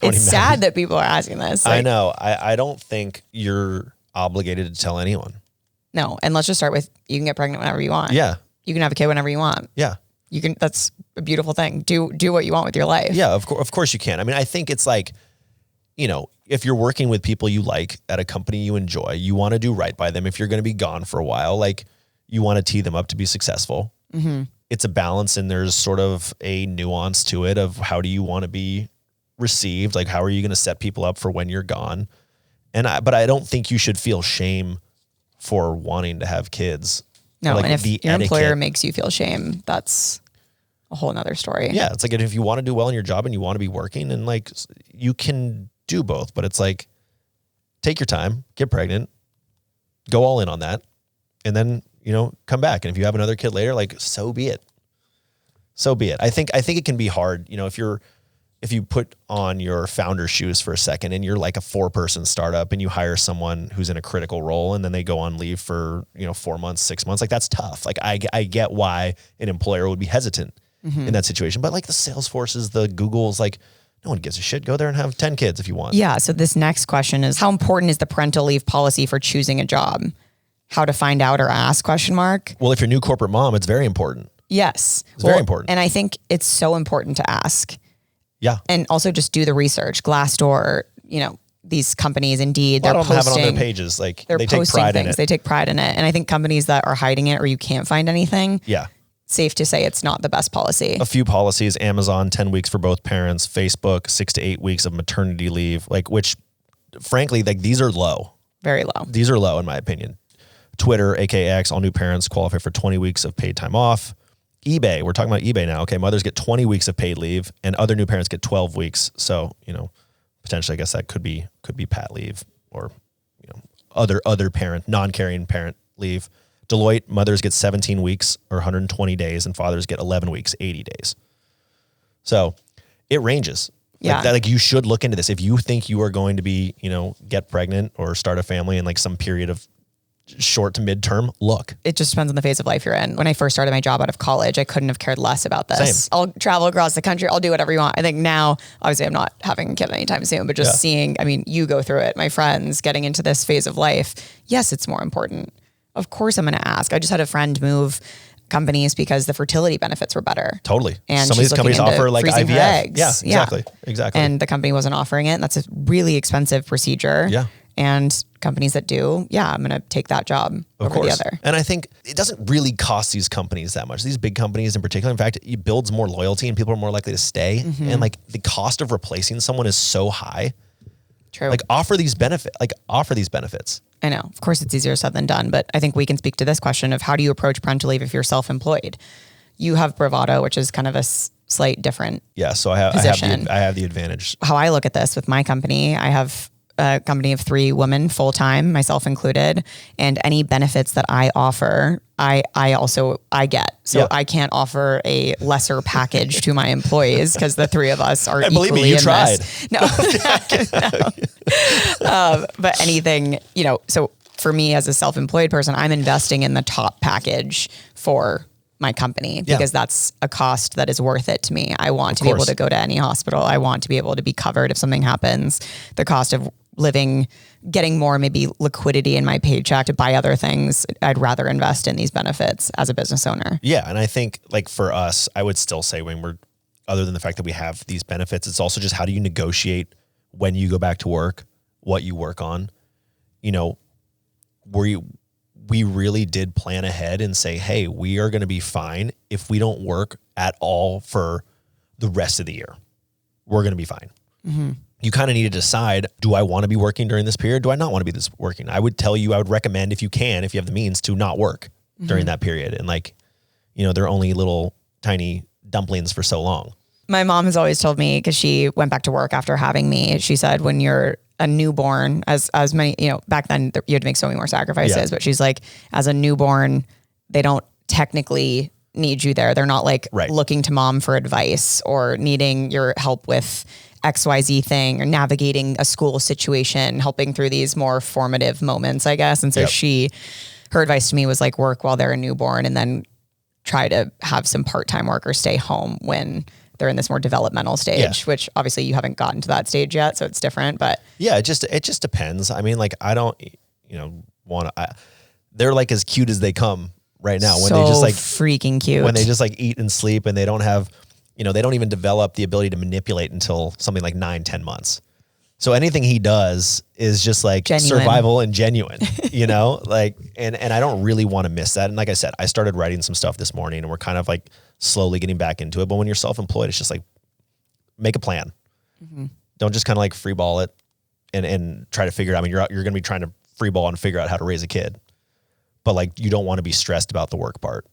It's sad that people are asking this. I know. I don't think you're obligated to tell anyone. No. And let's just start with, you can get pregnant whenever you want. Yeah. You can have a kid whenever you want. Yeah. You can, that's a beautiful thing. Do what you want with your life. Yeah, of course you can. I mean, I think it's like, if you're working with people you like at a company you enjoy, you want to do right by them. If you're going to be gone for a while, like you want to tee them up to be successful. Mm-hmm. It's a balance and there's sort of a nuance to it of how do you want to be received? Like, how are you going to set people up for when you're gone? But I don't think you should feel shame for wanting to have kids. No, like and if your employer makes you feel shame, that's a whole nother story. Yeah, it's like if you want to do well in your job and you want to be working and like you can do both, but it's like take your time, get pregnant, go all in on that, and then, come back. And if you have another kid later, like so be it. So be it. I think it can be hard, if you put on your founder's shoes for a second and you're like a 4-person startup and you hire someone who's in a critical role and then they go on leave for, 4 months, 6 months, like that's tough. Like I get why an employer would be hesitant in that situation, but like the Salesforces, the Googles, like no one gives a shit. Go there and have 10 kids if you want. Yeah. So this next question is, how important is the parental leave policy for choosing a job? How to find out or ask ? Well, if you're a new corporate mom, it's very important. Yes. It's very important. And I think it's so important to ask. Yeah. And also just do the research. Glassdoor, these companies, Indeed, they're posting. Have it on their pages. Like they take pride in it. They take pride in it. And I think companies that are hiding it or you can't find anything. Yeah. Safe to say it's not the best policy. A few policies, Amazon, 10 weeks for both parents, Facebook, 6 to 8 weeks of maternity leave, like which frankly, like these are low. Very low. These are low in my opinion. Twitter, AKX, all new parents qualify for 20 weeks of paid time off. eBay, we're talking about eBay now. Okay, mothers get 20 weeks of paid leave and other new parents get 12 weeks. So, potentially I guess that could be pat leave or, other parent, non-carrying parent leave. Deloitte, mothers get 17 weeks or 120 days and fathers get 11 weeks, 80 days. So it ranges. Yeah. Like you should look into this. If you think you are going to be, get pregnant or start a family in like some period of short to midterm, look. It just depends on the phase of life you're in. When I first started my job out of college, I couldn't have cared less about this. Same. I'll travel across the country. I'll do whatever you want. I think now, obviously I'm not having a kid anytime soon, but just seeing, you go through it, my friends getting into this phase of life. Yes, it's more important. Of course I'm going to ask. I just had a friend move companies because the fertility benefits were better. Totally. And some of these companies offer like freezing her IVF. eggs. Yeah, exactly. And the company wasn't offering it. And that's a really expensive procedure. Yeah. And companies that do, I'm going to take that job over the other. And I think it doesn't really cost these companies that much. These big companies in particular, in fact, it builds more loyalty and people are more likely to stay. Mm-hmm. And like the cost of replacing someone is so high. True. Like offer these benefits. I know. Of course, it's easier said than done, but I think we can speak to this question of how do you approach parental leave if you're self-employed? You have Bravado, which is kind of a slight different So I have the advantage. How I look at this with my company, I have a company of 3 women full-time, myself included, and any benefits that I offer, I get. So I can't offer a lesser package to my employees because the 3 of us are equally believe me, you in tried. this. No. But anything, so for me as a self-employed person, I'm investing in the top package for my company because that's a cost that is worth it to me. I want to be able to go to any hospital. I want to be able to be covered if something happens. The cost of living, getting more maybe liquidity in my paycheck to buy other things, I'd rather invest in these benefits as a business owner. Yeah. And I think like for us, I would still say when we're, other than the fact that we have these benefits, it's also just how do you negotiate when you go back to work, what you work on, you know, we really did plan ahead and say, hey, we are going to be fine if we don't work at all for the rest of the year. We're going to be fine. Mm-hmm. You kind of need to decide, do I want to be working during this period? Do I not want to be working? I would tell you, I would recommend if you can, if you have the means to not work during that period. And like, you know, they're only little tiny dumplings for so long. My mom has always told me, because she went back to work after having me, she said, when you're a newborn, as many, you know, back then you had to make so many more sacrifices, but she's like, as a newborn, they don't technically need you there. They're not like looking to mom for advice or needing your help with XYZ thing or navigating a school situation, helping through these more formative moments, I guess. And so her advice to me was like, work while they're a newborn and then try to have some part-time work or stay home when they're in this more developmental stage, which obviously you haven't gotten to that stage yet. So it's different, but yeah, it just depends. I mean, like I don't, you know, they're like as cute as they come right now when they just like freaking cute, when they just like eat and sleep and they don't have, you know, they don't even develop the ability to manipulate until something like 9-10 months. So anything he does is just like survival and genuine, you know, like, and I don't really want to miss that. And like I said, I started writing some stuff this morning and we're kind of like slowly getting back into it. But when you're self-employed, it's just like, make a plan. Mm-hmm. Don't just kind of like free ball it and try to figure out, I mean, you're going to be trying to free ball and figure out how to raise a kid, but like, you don't want to be stressed about the work part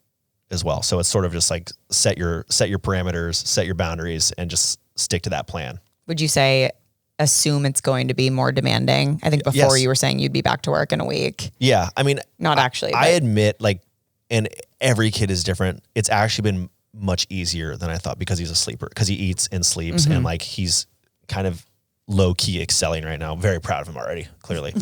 as well. So it's sort of just like set your parameters, set your boundaries and just stick to that plan. Would you say assume it's going to be more demanding? I think before you were saying you'd be back to work in a week. Yeah. I mean, not actually. I admit like, and every kid is different. It's actually been much easier than I thought because he's a sleeper, because he eats and sleeps and like he's kind of low key excelling right now. I'm very proud of him already, clearly.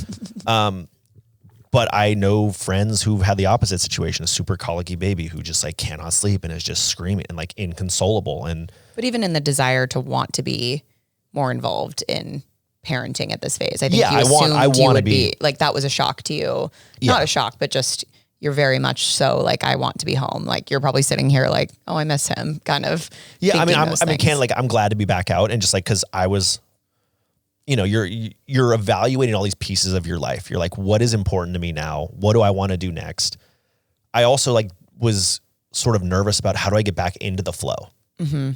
But I know friends who've had the opposite situation, a super colicky baby who just like cannot sleep and is just screaming and like inconsolable. But even in the desire to want to be more involved in parenting at this phase, I think you assumed you would be like, that was a shock to you. Not a shock, but just you're very much so like, I want to be home. Like you're probably sitting here like, oh, I miss him kind of. Yeah. I mean, I'm glad to be back out and just like, cause I was, you know, you're evaluating all these pieces of your life. You're like, what is important to me now? What do I want to do next? I also like was sort of nervous about how do I get back into the flow? Mm-hmm.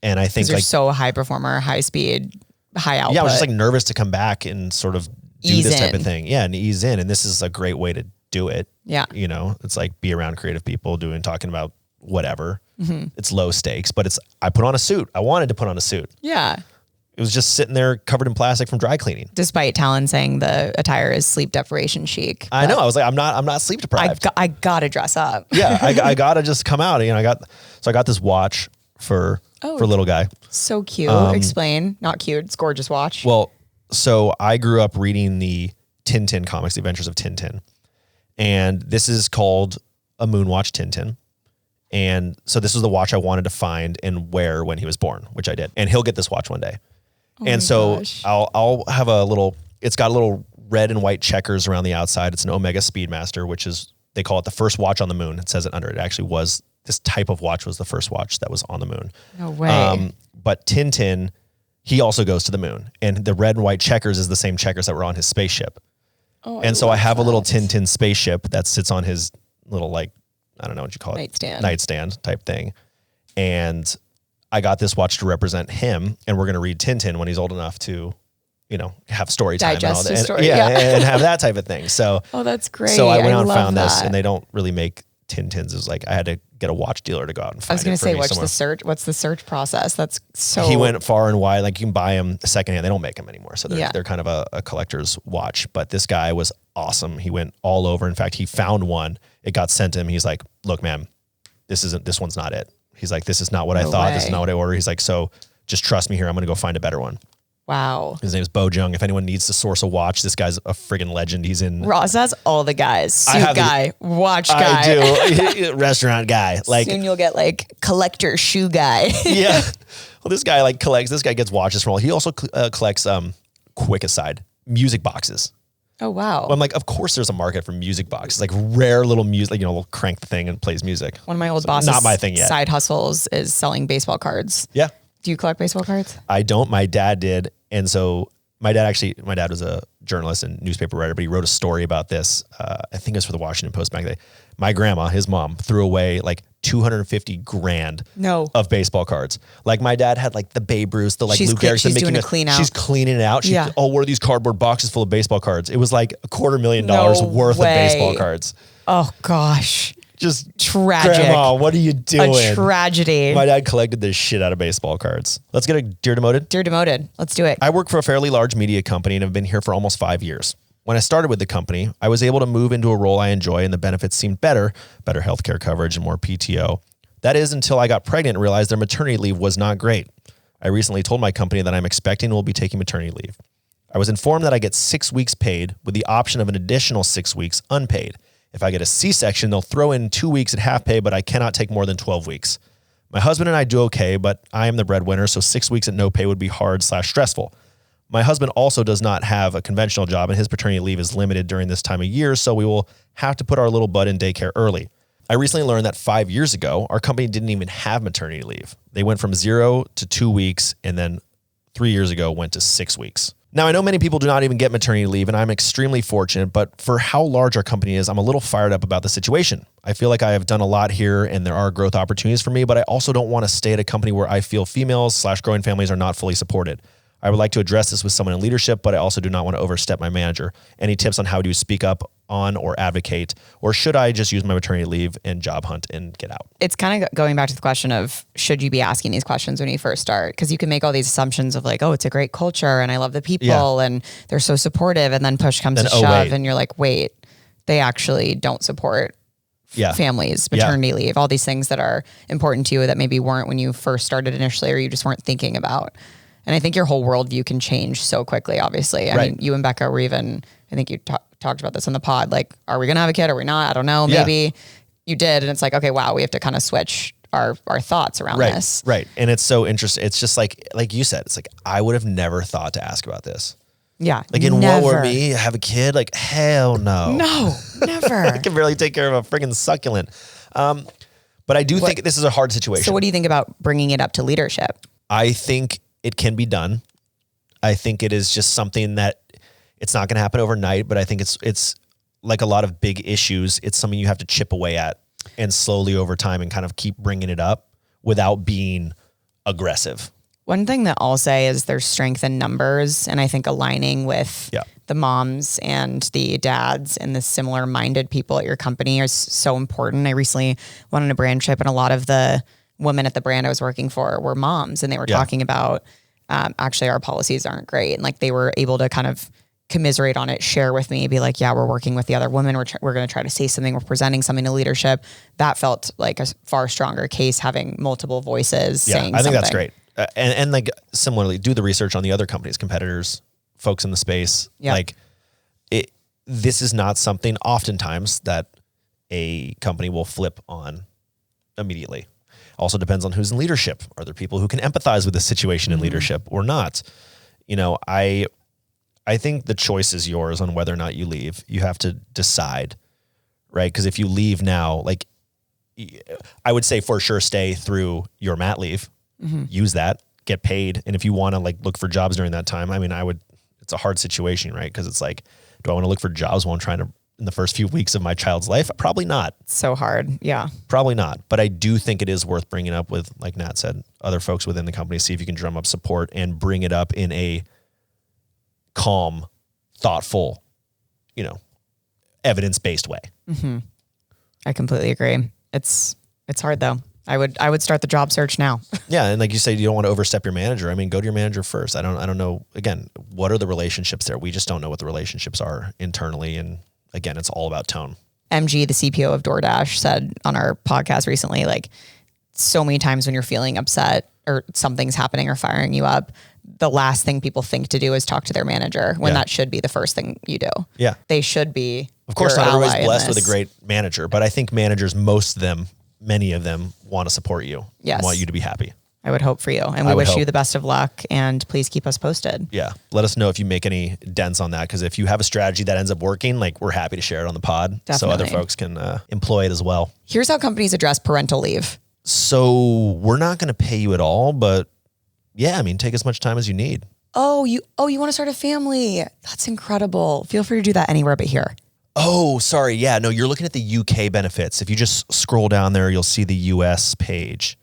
And I think you're like so high performer, high speed, high output. Yeah, I was just like nervous to come back and sort of do this type of thing. Yeah, and ease in. And this is a great way to do it. Yeah. You know, it's like be around creative people talking about whatever. Mm-hmm. It's low stakes, but I put on a suit. I wanted to put on a suit. Yeah. It was just sitting there covered in plastic from dry cleaning. Despite Talon saying the attire is sleep deprivation chic. I know. I was like, I'm not sleep deprived. I gotta dress up. Yeah. I gotta just come out. You know, I got this watch for little guy. So cute. Explain. Not cute. It's gorgeous watch. Well, so I grew up reading the Tintin comics, The Adventures of Tintin. And this is called a Moonwatch Tintin. And so this was the watch I wanted to find and wear when he was born, which I did. And he'll get this watch one day. And so gosh. I'll have it's got a little red and white checkers around the outside. It's an Omega Speedmaster, which is, they call it the first watch on the moon. It says it under it. It actually was, this type of watch was the first watch that was on the moon. No way. But Tintin, he also goes to the moon. And the red and white checkers is the same checkers that were on his spaceship. Oh, and so I have a little Tintin spaceship that sits on his little, like, I don't know what you call it. Nightstand type thing. And I got this watch to represent him, and we're going to read Tintin when he's old enough to, you know, have story time and all that. Story, and have that type of thing. So, oh, that's great. So I went out and found this, and they don't really make Tintins. It was like I had to get a watch dealer to go out and find it. I was going to say, what's the search process? That's so. He went far and wide. Like you can buy them secondhand. They don't make them anymore, so they're kind of a collector's watch. But this guy was awesome. He went all over. In fact, he found one. It got sent to him. He's like, "Look, man, this one's not it." He's like, "This is not what I thought. This is not what I ordered." He's like, "So just trust me here. I'm going to go find a better one." Wow. His name's Bo Jung. If anyone needs to source a watch, this guy's a friggin' legend. He's in Ross has all the guys. Suit guy, watch guy. I do. Restaurant guy. Like soon you'll get like collector shoe guy. Yeah. Well, this guy like collects. This guy gets watches from all. He also collects. Quick aside, music boxes. Oh wow. Well, I'm like, of course, there's a market for music boxes, like rare little music. Like, we'll crank the thing and plays music. One of my old bosses, not my thing yet. Side hustles is selling baseball cards. Yeah. Do you collect baseball cards? I don't. My dad did, and so my dad was a journalist and newspaper writer, but he wrote a story about this. I think it was for the Washington Post back then. My grandma, his mom, threw away like $250,000 of baseball cards. Like my dad had like the Babe Ruth, the like Luke Erickson. She's doing a clean out. She's cleaning it out. Oh, what are these cardboard boxes full of baseball cards? It was like $250,000 worth of baseball cards. Oh gosh. Just tragic. Grandma, what are you doing? A tragedy. My dad collected this shit out of baseball cards. Let's get a Dear Demoted. Dear Demoted. Let's do it. I work for a fairly large media company and have been here for almost 5 years. When I started with the company, I was able to move into a role I enjoy and the benefits seemed better healthcare coverage and more PTO. That is until I got pregnant and realized their maternity leave was not great. I recently told my company that I'm expecting and will be taking maternity leave. I was informed that I get 6 weeks paid with the option of an additional 6 weeks unpaid. If I get a C-section, they'll throw in 2 weeks at half pay, but I cannot take more than 12 weeks. My husband and I do okay, but I am the breadwinner, so 6 weeks at no pay would be hard/stressful. My husband also does not have a conventional job, and his paternity leave is limited during this time of year, so we will have to put our little bud in daycare early. I recently learned that 5 years ago, our company didn't even have maternity leave. They went from 0 to 2 weeks, and then 3 years ago went to 6 weeks. Now, I know many people do not even get maternity leave, and I'm extremely fortunate, but for how large our company is, I'm a little fired up about the situation. I feel like I have done a lot here, and there are growth opportunities for me, but I also don't want to stay at a company where I feel females/growing families are not fully supported. I would like to address this with someone in leadership, but I also do not want to overstep my manager. Any tips on how to speak up on or advocate, or should I just use my maternity leave and job hunt and get out? It's kind of going back to the question of, should you be asking these questions when you first start? Because you can make all these assumptions of like, oh, it's a great culture and I love the people and they're so supportive. And then push comes to shove and you're like, wait, they actually don't support families, maternity leave, all these things that are important to you that maybe weren't when you first started initially, or you just weren't thinking about. And I think your whole worldview can change so quickly, obviously. I mean, you and Becca were even, I think you talked about this on the pod, like, are we going to have a kid? Are we not? I don't know. Maybe you did. And it's like, okay, wow, we have to kind of switch our thoughts around this. Right. And it's so interesting. It's just like you said, it's like, I would have never thought to ask about this. Yeah. Like what were me? Have a kid? Like, hell no. No, never. I can barely take care of a friggin' succulent. But I do think this is a hard situation. So what do you think about bringing it up to leadership? I think it can be done. I think it is just something that it's not going to happen overnight, but I think it's like a lot of big issues. It's something you have to chip away at and slowly over time and kind of keep bringing it up without being aggressive. One thing that I'll say is there's strength in numbers. And I think aligning with the moms and the dads and the similar minded people at your company is so important. I recently went on a brand trip and a lot of the women at the brand I was working for were moms, and they were talking about, actually our policies aren't great. And like, they were able to kind of commiserate on it, share with me, be like, yeah, we're working with the other women. We're going to try to say something. We're presenting something to leadership. That felt like a far stronger case, having multiple voices saying something. I think that's great. And like similarly, do the research on the other companies, competitors, folks in the space. Like this is not something oftentimes that a company will flip on immediately. Also depends on who's in leadership. Are there people who can empathize with the situation in leadership or not? You know, I think the choice is yours on whether or not you leave. You have to decide, right? Because if you leave now, like I would say for sure stay through your mat leave. Use that, get paid. And if you want to like look for jobs during that time, I mean, it's a hard situation, right? Because it's like, do I want to look for jobs while I'm trying to, in the first few weeks of my child's life? Probably not. So hard. Yeah. Probably not. But I do think it is worth bringing up with, like Nat said, other folks within the company, see if you can drum up support and bring it up in a calm, thoughtful, evidence-based way. I completely agree. It's hard though. I would start the job search now. Yeah. And like you say, you don't want to overstep your manager. I mean, go to your manager first. I don't know. Again, what are the relationships there? We just don't know what the relationships are internally. And again, it's all about tone. MG, the CPO of DoorDash, said on our podcast recently, like so many times when you're feeling upset or something's happening or firing you up, the last thing people think to do is talk to their manager when that should be the first thing you do. Yeah. They should be. Of course, not everybody's blessed with a great manager, but I think managers, most of them, many of them want to support you. Yes. Want you to be happy. I would hope for you. And we wish you the best of luck, and please keep us posted. Yeah. Let us know if you make any dents on that. Cause if you have a strategy that ends up working, like we're happy to share it on the pod. Definitely. So other folks can employ it as well. Here's how companies address parental leave. So we're not going to pay you at all, but yeah, I mean, take as much time as you need. Oh, you want to start a family. That's incredible. Feel free to do that anywhere but here. Oh, sorry. Yeah, no, you're looking at the UK benefits. If you just scroll down there, you'll see the US page.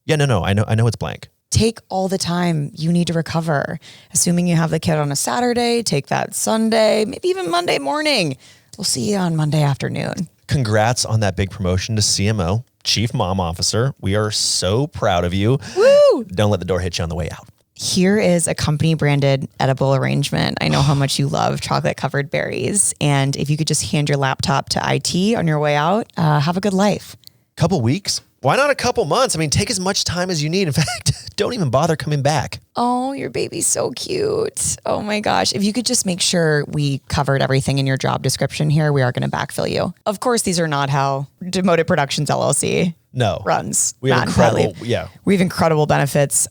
Yeah, no, I know it's blank. Take all the time you need to recover. Assuming you have the kid on a Saturday, take that Sunday, maybe even Monday morning. We'll see you on Monday afternoon. Congrats on that big promotion to CMO, Chief Mom Officer. We are so proud of you. Woo! Don't let the door hit you on the way out. Here is a company branded edible arrangement. I know how much you love chocolate covered berries. And if you could just hand your laptop to IT on your way out, have a good life. Couple weeks? Why not a couple months? I mean, take as much time as you need. In fact, don't even bother coming back. Oh, your baby's so cute. Oh my gosh. If you could just make sure we covered everything in your job description here, we are going to backfill you. Of course, these are not how Demoted Productions LLC runs. We have incredible benefits.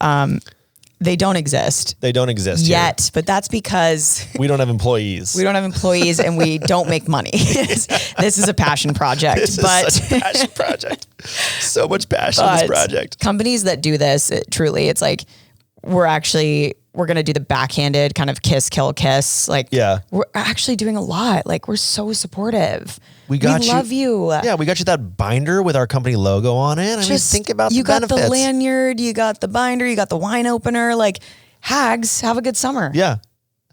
They don't exist. They don't exist yet, but that's because we don't have employees. And we don't make money. This is a passion project. This is such a passion project. So much passion in this project. Companies that do this, it's like we're going to do the backhanded kind of kiss, kill, kiss. Like, we're actually doing a lot. Like, we're so supportive. We love you. Yeah, we got you that binder with our company logo on it. I mean, think about the benefits. You got the lanyard, you got the binder, you got the wine opener. Like, Hags, have a good summer. Yeah.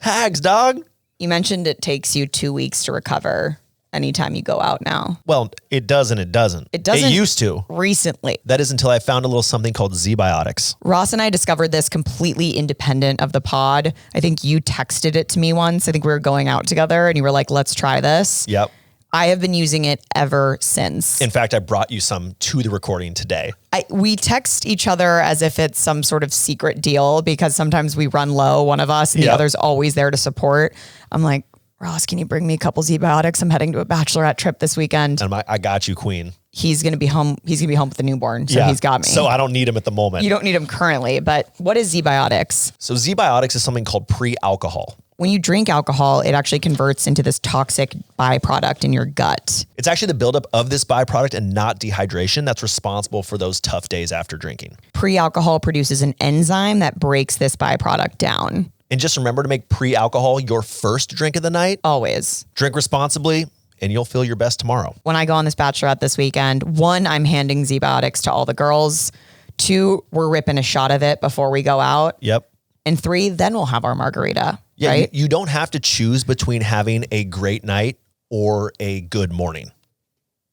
Hags, dog. You mentioned it takes you 2 weeks to recover anytime you go out now. Well, it does and it doesn't. It used to. Recently. That is until I found a little something called Z-Biotics. Ross and I discovered this completely independent of the pod. I think you texted it to me once. I think we were going out together and you were like, let's try this. Yep. I have been using it ever since. In fact, I brought you some to the recording today. We text each other as if it's some sort of secret deal because sometimes we run low, one of us, and the other's always there to support. I'm like, Ross, can you bring me a couple Z-Biotics? I'm heading to a bachelorette trip this weekend. And I got you, queen. He's going to be home. He's going to be home with the newborn. So he's got me. So I don't need him at the moment. You don't need him currently, but what is Z-Biotics? So Z-Biotics is something called pre-alcohol. When you drink alcohol, it actually converts into this toxic byproduct in your gut. It's actually the buildup of this byproduct and not dehydration that's responsible for those tough days after drinking. Pre-alcohol produces an enzyme that breaks this byproduct down. And just remember to make pre-alcohol your first drink of the night. Always. Drink responsibly and you'll feel your best tomorrow. When I go on this bachelorette this weekend, 1, I'm handing Z-Biotics to all the girls. 2, we're ripping a shot of it before we go out. Yep. And 3, then we'll have our margarita. Yeah, right? You don't have to choose between having a great night or a good morning.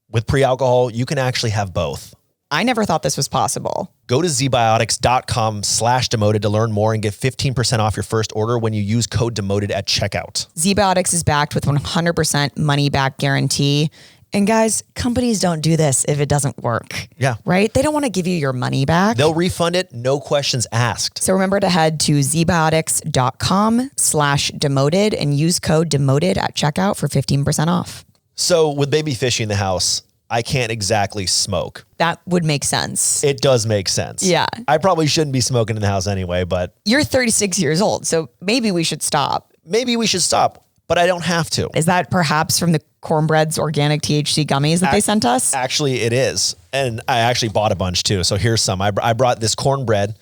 With pre-alcohol, you can actually have both. I never thought this was possible. Go to zbiotics.com/demoted to learn more and get 15% off your first order when you use code demoted at checkout. Z-Biotics is backed with 100% money back guarantee. And guys, companies don't do this if it doesn't work. Yeah. Right? They don't want to give you your money back. They'll refund it, no questions asked. So remember to head to zbiotics.com/demoted and use code demoted at checkout for 15% off. So with baby fishy in the house, I can't exactly smoke. That would make sense. It does make sense. Yeah. I probably shouldn't be smoking in the house anyway, but... You're 36 years old, so maybe we should stop. But I don't have to. Is that perhaps from the Cornbread's organic THC gummies that they sent us? Actually, it is. And I actually bought a bunch too. So here's some. I brought this Cornbread.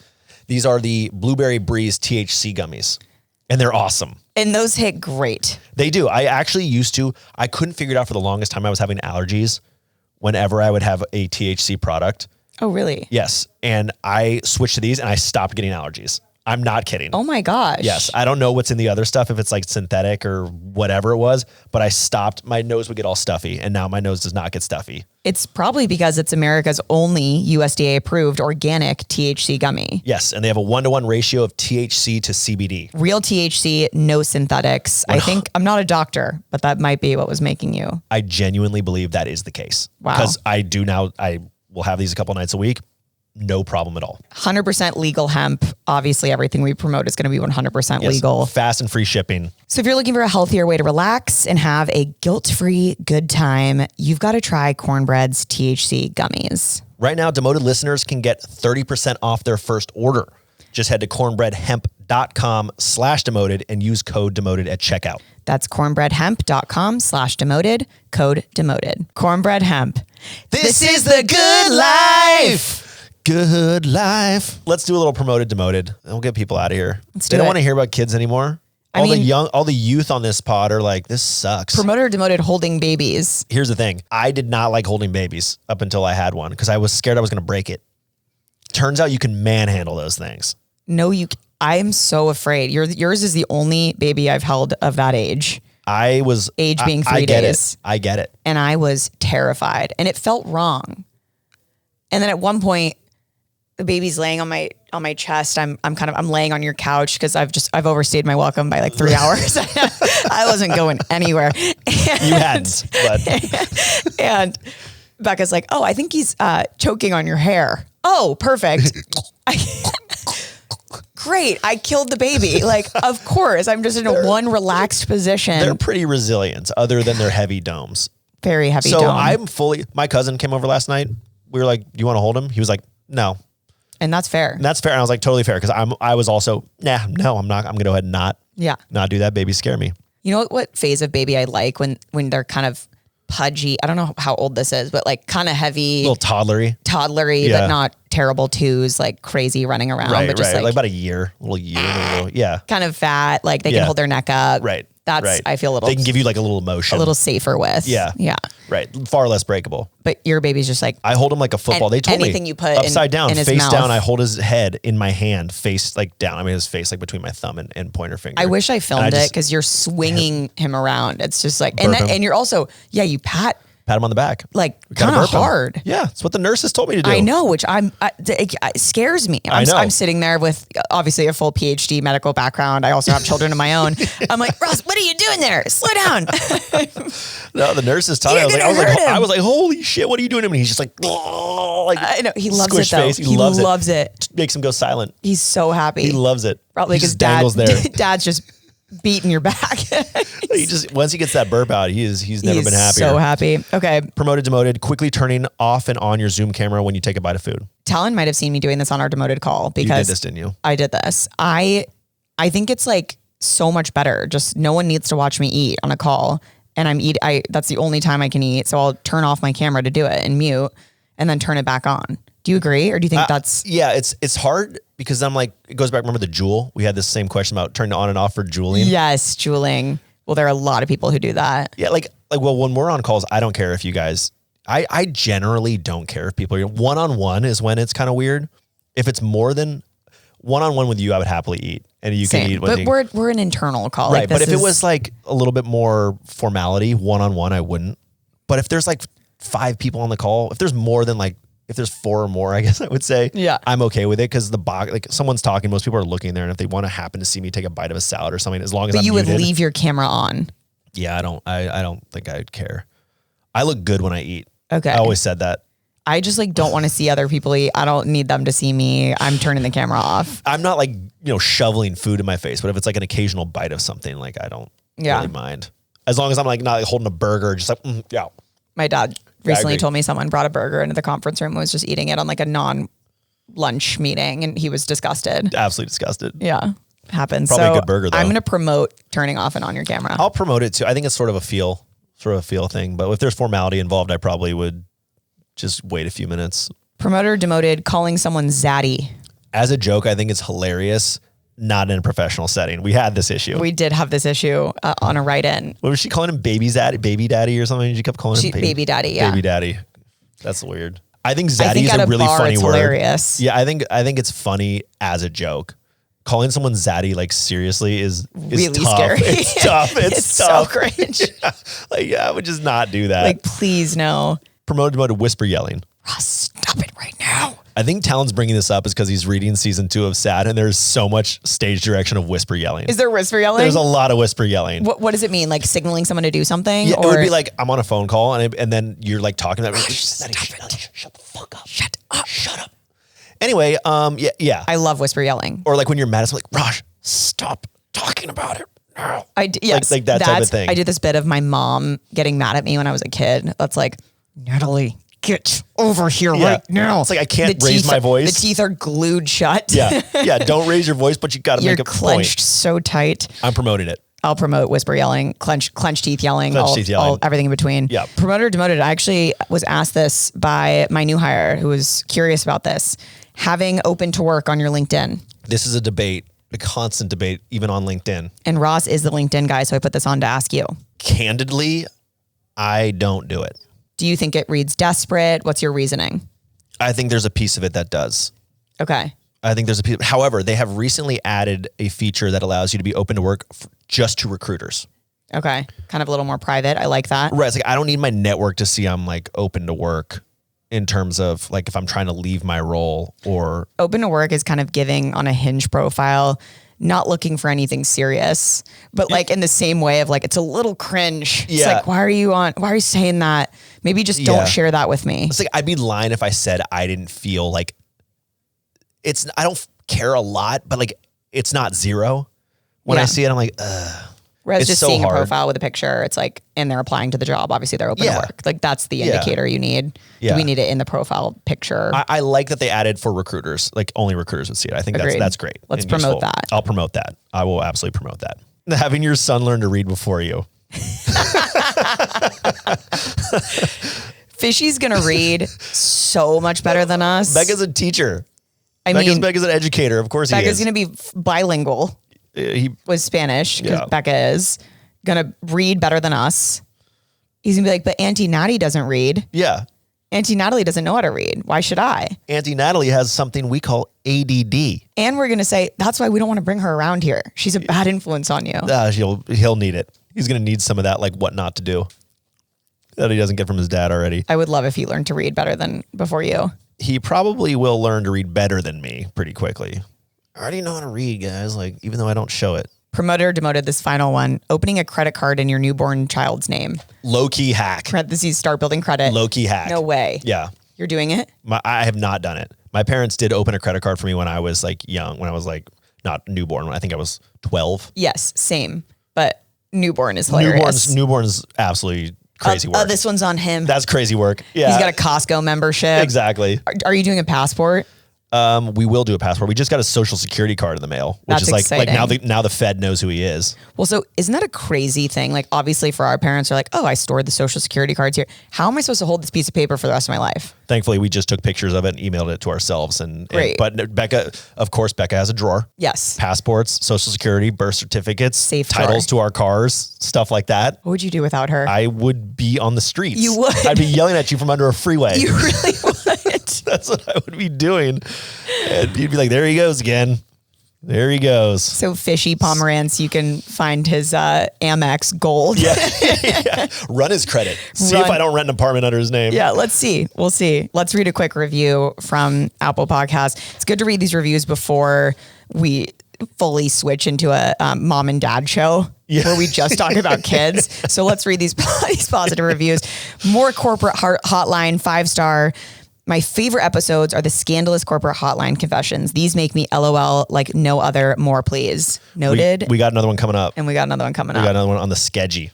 These are the Blueberry Breeze THC gummies. And they're awesome. And those hit great. They do. I actually I couldn't figure it out for the longest time. I was having allergies whenever I would have a THC product. Oh, really? Yes. And I switched to these and I stopped getting allergies. I'm not kidding. Oh my gosh. Yes. I don't know what's in the other stuff, if it's like synthetic or whatever it was, but I stopped. My nose would get all stuffy and now my nose does not get stuffy. It's probably because it's America's only USDA approved organic THC gummy. Yes. And they have a 1-to-1 ratio of THC to CBD. Real THC, no synthetics. I think, I'm not a doctor, but that might be what was making you. I genuinely believe that is the case. Wow. Because I will have these a couple nights a week. no problem at all. 100% legal hemp. Obviously, everything we promote is going to be 100% legal. Fast and free shipping. So if you're looking for a healthier way to relax and have a guilt-free good time, you've got to try Cornbread's THC gummies. Right now, Demoted listeners can get 30% off their first order. Just head to cornbreadhemp.com/demoted and use code demoted at checkout. That's cornbreadhemp.com/demoted, code demoted. Cornbread Hemp. This is the good life. Good life. Let's do a little promoted demoted. And we'll get people out of here. They don't want to hear about kids anymore. All the youth on this pod are like, this sucks. Promoted or demoted holding babies. Here's the thing. I did not like holding babies up until I had one because I was scared I was going to break it. Turns out you can manhandle those things. No, I am so afraid. Yours is the only baby I've held of that age. Age being 3 days. I get it. And I was terrified and it felt wrong. And then at one point, the baby's laying on my chest. I'm laying on your couch because I've overstayed my welcome by like 3 hours. I wasn't going anywhere. You hadn't, but. And Becca's like, oh, I think he's choking on your hair. Oh, perfect. Great. I killed the baby. Like, of course, I'm just in one relaxed position. They're pretty resilient other than their heavy domes. Very heavy dome. So my cousin came over last night. We were like, do you want to hold him? He was like, no. And that's fair. And that's fair. And I was like, totally fair. Cause I was also, no, I'm not. I'm going to go ahead and not do that. Baby scare me. You know what phase of baby I like when they're kind of pudgy. I don't know how old this is, but like kind of heavy. A little toddlery, but not terrible twos, like crazy running around. Right, but just like about a year, kind of fat. Like they can hold their neck up. Right. That's, I feel a little. They can give you like a little emotion. A little safer with. Yeah. Yeah. Right. Far less breakable. But your baby's just like. I hold him like a football. They told me. Anything you put upside down, in his face mouth. down. I hold his head in my hand, face like down. I mean, his face like between my thumb and pointer finger. I wish I filmed it because you're swinging him around. It's just like, and you're also, you pat him on the back. Like kind of hard. Yeah. It's what the nurses told me to do. I know, which it scares me. I'm sitting there with obviously a full PhD medical background. I also have children of my own. I'm like, Ross, what are you doing there? Slow down. No, the nurses taught me. I was like, holy shit, what are you doing to me? He's just like I know. He loves it though. Face. He loves it. Makes him go silent. He's so happy. He loves it. Probably because dad's just beating your back. Once he gets that burp out, he's never been happier. So happy. Okay. Promoted, demoted, quickly turning off and on your Zoom camera when you take a bite of food. Talon might have seen me doing this on our demoted call because you did this, didn't you? I did this. I think it's like so much better. Just no one needs to watch me eat on a call, and that's the only time I can eat. So I'll turn off my camera to do it and mute, and then turn it back on. Do you agree, or do you think that's? Yeah, it's hard because I'm like, it goes back. Remember the Juul? We had this same question about turning on and off for juuling. Yes, juuling. Well, there are a lot of people who do that. Yeah, well, when we're on calls, I don't care if you guys. I generally don't care if people are one-on-one is when it's kind of weird. If it's more than one-on-one with you, I would happily eat, and you can eat. But we're an internal call, right? But if it was like a little bit more formality, one-on-one, I wouldn't. But if there's like 5 people on the call, if there's more than if there's 4 or more, I guess I would say, I'm okay with it because the box, like someone's talking, most people are looking there, and if they want to happen to see me take a bite of a salad or something, as long as I'm muted, would leave your camera on. Yeah, I don't think I'd care. I look good when I eat. Okay, I always said that. I just don't want to see other people eat. I don't need them to see me. I'm turning the camera off. I'm not shoveling food in my face, but if it's like an occasional bite of something, like I don't really mind. As long as I'm not holding a burger, just yeah. My dad recently told me someone brought a burger into the conference room and was just eating it on like a non-lunch meeting, and he was disgusted. Absolutely disgusted. Yeah, happens. Probably a good burger though. I'm going to promote turning off and on your camera. I'll promote it too. I think it's sort of a feel thing, but if there's formality involved, I probably would just wait a few minutes. Promoted, demoted, calling someone zaddy. As a joke, I think it's hilarious. Not in a professional setting. We had this issue. We did have this issue on a write-in. What was she calling him? Baby daddy or something? She kept calling him baby daddy. Yeah. Baby daddy. That's weird. I think zaddy is a really funny word. Hilarious. Yeah, I think it's funny as a joke. Calling someone zaddy seriously is really tough. Scary. It's tough. It's tough. So cringe. I would just not do that. Please no. Promoted, whisper yelling. Ross, stop it right now. I think Talon's bringing this up is because he's reading season 2 of Sad, and there's so much stage direction of whisper yelling. Is there whisper yelling? There's a lot of whisper yelling. What does it mean? Like signaling someone to do something? Yeah, it would be like I'm on a phone call, and then you're talking to them. Shut the fuck up. Shut up. Shut up. Anyway, yeah. I love whisper yelling. Or like when you're mad, it's like, Raj, stop talking about it. No. Yes, like that type of thing. I did this bit of my mom getting mad at me when I was a kid. That's like, Natalie, get over here right now. It's like, I can't raise my voice. The teeth are glued shut. Yeah. Don't raise your voice, but you got to make a point. You're clenched so tight. I'm promoting it. I'll promote whisper yelling, clench teeth yelling, everything in between. Yeah. Promoted or demoted. I actually was asked this by my new hire who was curious about this. Having open to work on your LinkedIn. This is a debate, a constant debate, even on LinkedIn. And Ross is the LinkedIn guy, so I put this on to ask you. Candidly, I don't do it. Do you think it reads desperate? What's your reasoning? I think there's a piece of it that does. Okay. I think there's a piece. However, they have recently added a feature that allows you to be open to work just to recruiters. Okay. Kind of a little more private. I like that. Right. It's like, I don't need my network to see I'm like open to work in terms of like if I'm trying to leave my role or. Open to work is kind of giving on a Hinge profile, not looking for anything serious, but like in the same way of like, it's a little cringe. It's like, why are you saying that? Maybe just don't share that with me. It's like, I'd be lying if I said I didn't feel like I don't care a lot, but like, it's not zero. When I see it, I'm like, ugh. Whereas just so seeing a profile with a picture, it's like, and they're applying to the job. Obviously they're open to work. Like that's the indicator you need. Yeah. Do we need it in the profile picture? I like that they added for recruiters, like only recruiters would see it. I think that's great. Let's promote that. I'll promote that. I will absolutely promote that. Having your son learn to read before you. Fishy's going to read so much better than us. Becca's a teacher. Becca's an educator. Of course Becca's going to be bilingual. He was Spanish because Becca is going to read better than us. He's going to be like, but Auntie Natty doesn't read. Yeah. Auntie Natalie doesn't know how to read. Why should I? Auntie Natalie has something we call ADD. And we're going to say, that's why we don't want to bring her around here. She's a bad influence on you. He'll need it. He's going to need some of that, like what not to do that he doesn't get from his dad already. I would love if he learned to read better than before you. He probably will learn to read better than me pretty quickly. I already know how to read, guys. Like, even though I don't show it. Promoted or demoted, this final one. Opening a credit card in your newborn child's name. Low-key hack. Parentheses, start building credit. Low-key hack. No way. Yeah. You're doing it? I have not done it. My parents did open a credit card for me when I was like young, when I was like not newborn. I think I was 12. Yes, same. But newborn is hilarious. Newborn's absolutely crazy work. This one's on him. That's crazy work. Yeah. He's got a Costco membership. Exactly. Are you doing a passport? We will do a passport. We just got a social security card in the mail, which is like now the Fed knows who he is. Well, so isn't that a crazy thing? Like obviously for our parents are like, oh, I stored the social security cards here. How am I supposed to hold this piece of paper for the rest of my life? Thankfully, we just took pictures of it and emailed it to ourselves. But Becca has a drawer. Yes. Passports, social security, birth certificates, safe titles to our cars, stuff like that. What would you do without her? I would be on the streets. You would. I'd be yelling at you from under a freeway. You really would. That's what I would be doing. And you'd be like, there he goes again. There he goes. So Fishy Pomerantz, you can find his Amex Gold. Yeah. Run his credit. See if I don't rent an apartment under his name. Yeah, let's see. We'll see. Let's read a quick review from Apple Podcasts. It's good to read these reviews before we fully switch into a mom and dad show where we just talk about kids. So let's read these positive reviews. More corporate hotline, 5-star. My favorite episodes are the scandalous corporate hotline confessions. These make me LOL like no other. More, please. Noted. We got another one coming up. And we got another one coming up. We got another one on the sketchy.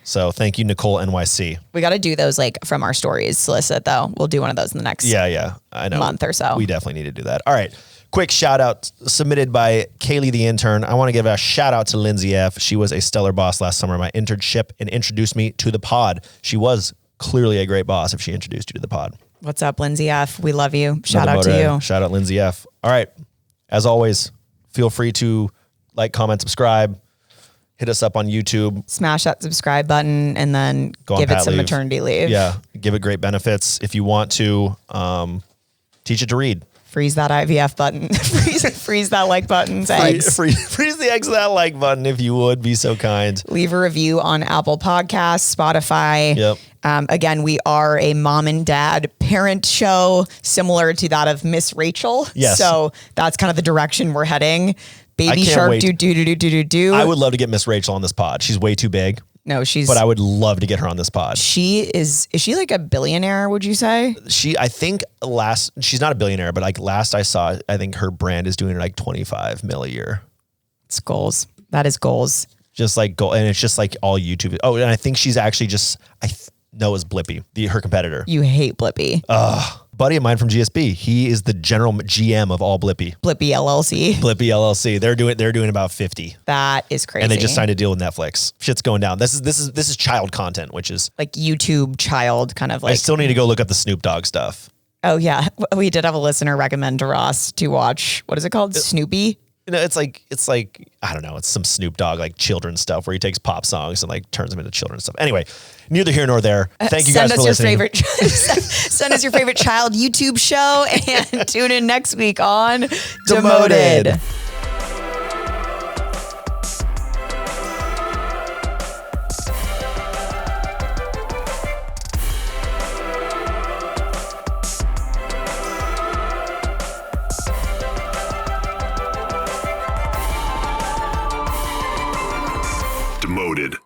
So thank you, Nicole NYC. We got to do those like from our stories solicit though. We'll do one of those in the next I know. month or so. We definitely need to do that. All right. Quick shout out submitted by Kaylee the intern. I want to give a shout out to Lindsay F. She was a stellar boss last summer, my internship, and introduced me to the pod. She was clearly a great boss if she introduced you to the pod. What's up, Lindsay F? We love you. Shout out to you. Shout out Lindsay F. All right. As always, feel free to like, comment, subscribe. Hit us up on YouTube. Smash that subscribe button and then give it some maternity leave. Yeah. Give it great benefits. If you want to teach it to read. Freeze that IVF button. freeze that like button. Freeze the X of that like button if you would be so kind. Leave a review on Apple Podcasts, Spotify. Yep. Again, we are a mom and dad parent show similar to that of Miss Rachel. Yes. So that's kind of the direction we're heading. Baby Shark do. I would love to get Miss Rachel on this pod. She's way too big. No, but I would love to get her on this pod. Is she like a billionaire, would you say? I think she's not a billionaire, but like last I saw, I think her brand is doing like 25 mil a year. It's goals. That is goals. Just like goal. And it's just like all YouTube. Oh, and I think she's actually no, it's Blippy, her competitor. You hate Blippy. Buddy of mine from GSB. He is the general GM of all Blippy. Blippy LLC. Blippy LLC. They're doing about 50. That is crazy. And they just signed a deal with Netflix. Shit's going down. This is child content, which is like YouTube child kind of like. I still need to go look up the Snoop Dogg stuff. Oh yeah, we did have a listener recommend to Ross to watch. What is it called? Snoopy. You know, it's like I don't know. It's some Snoop Dogg like children's stuff where he takes pop songs and like turns them into children's stuff. Anyway, neither here nor there. Thank you guys for listening. Send us your favorite child YouTube show and tune in next week on Demoted. Demoted.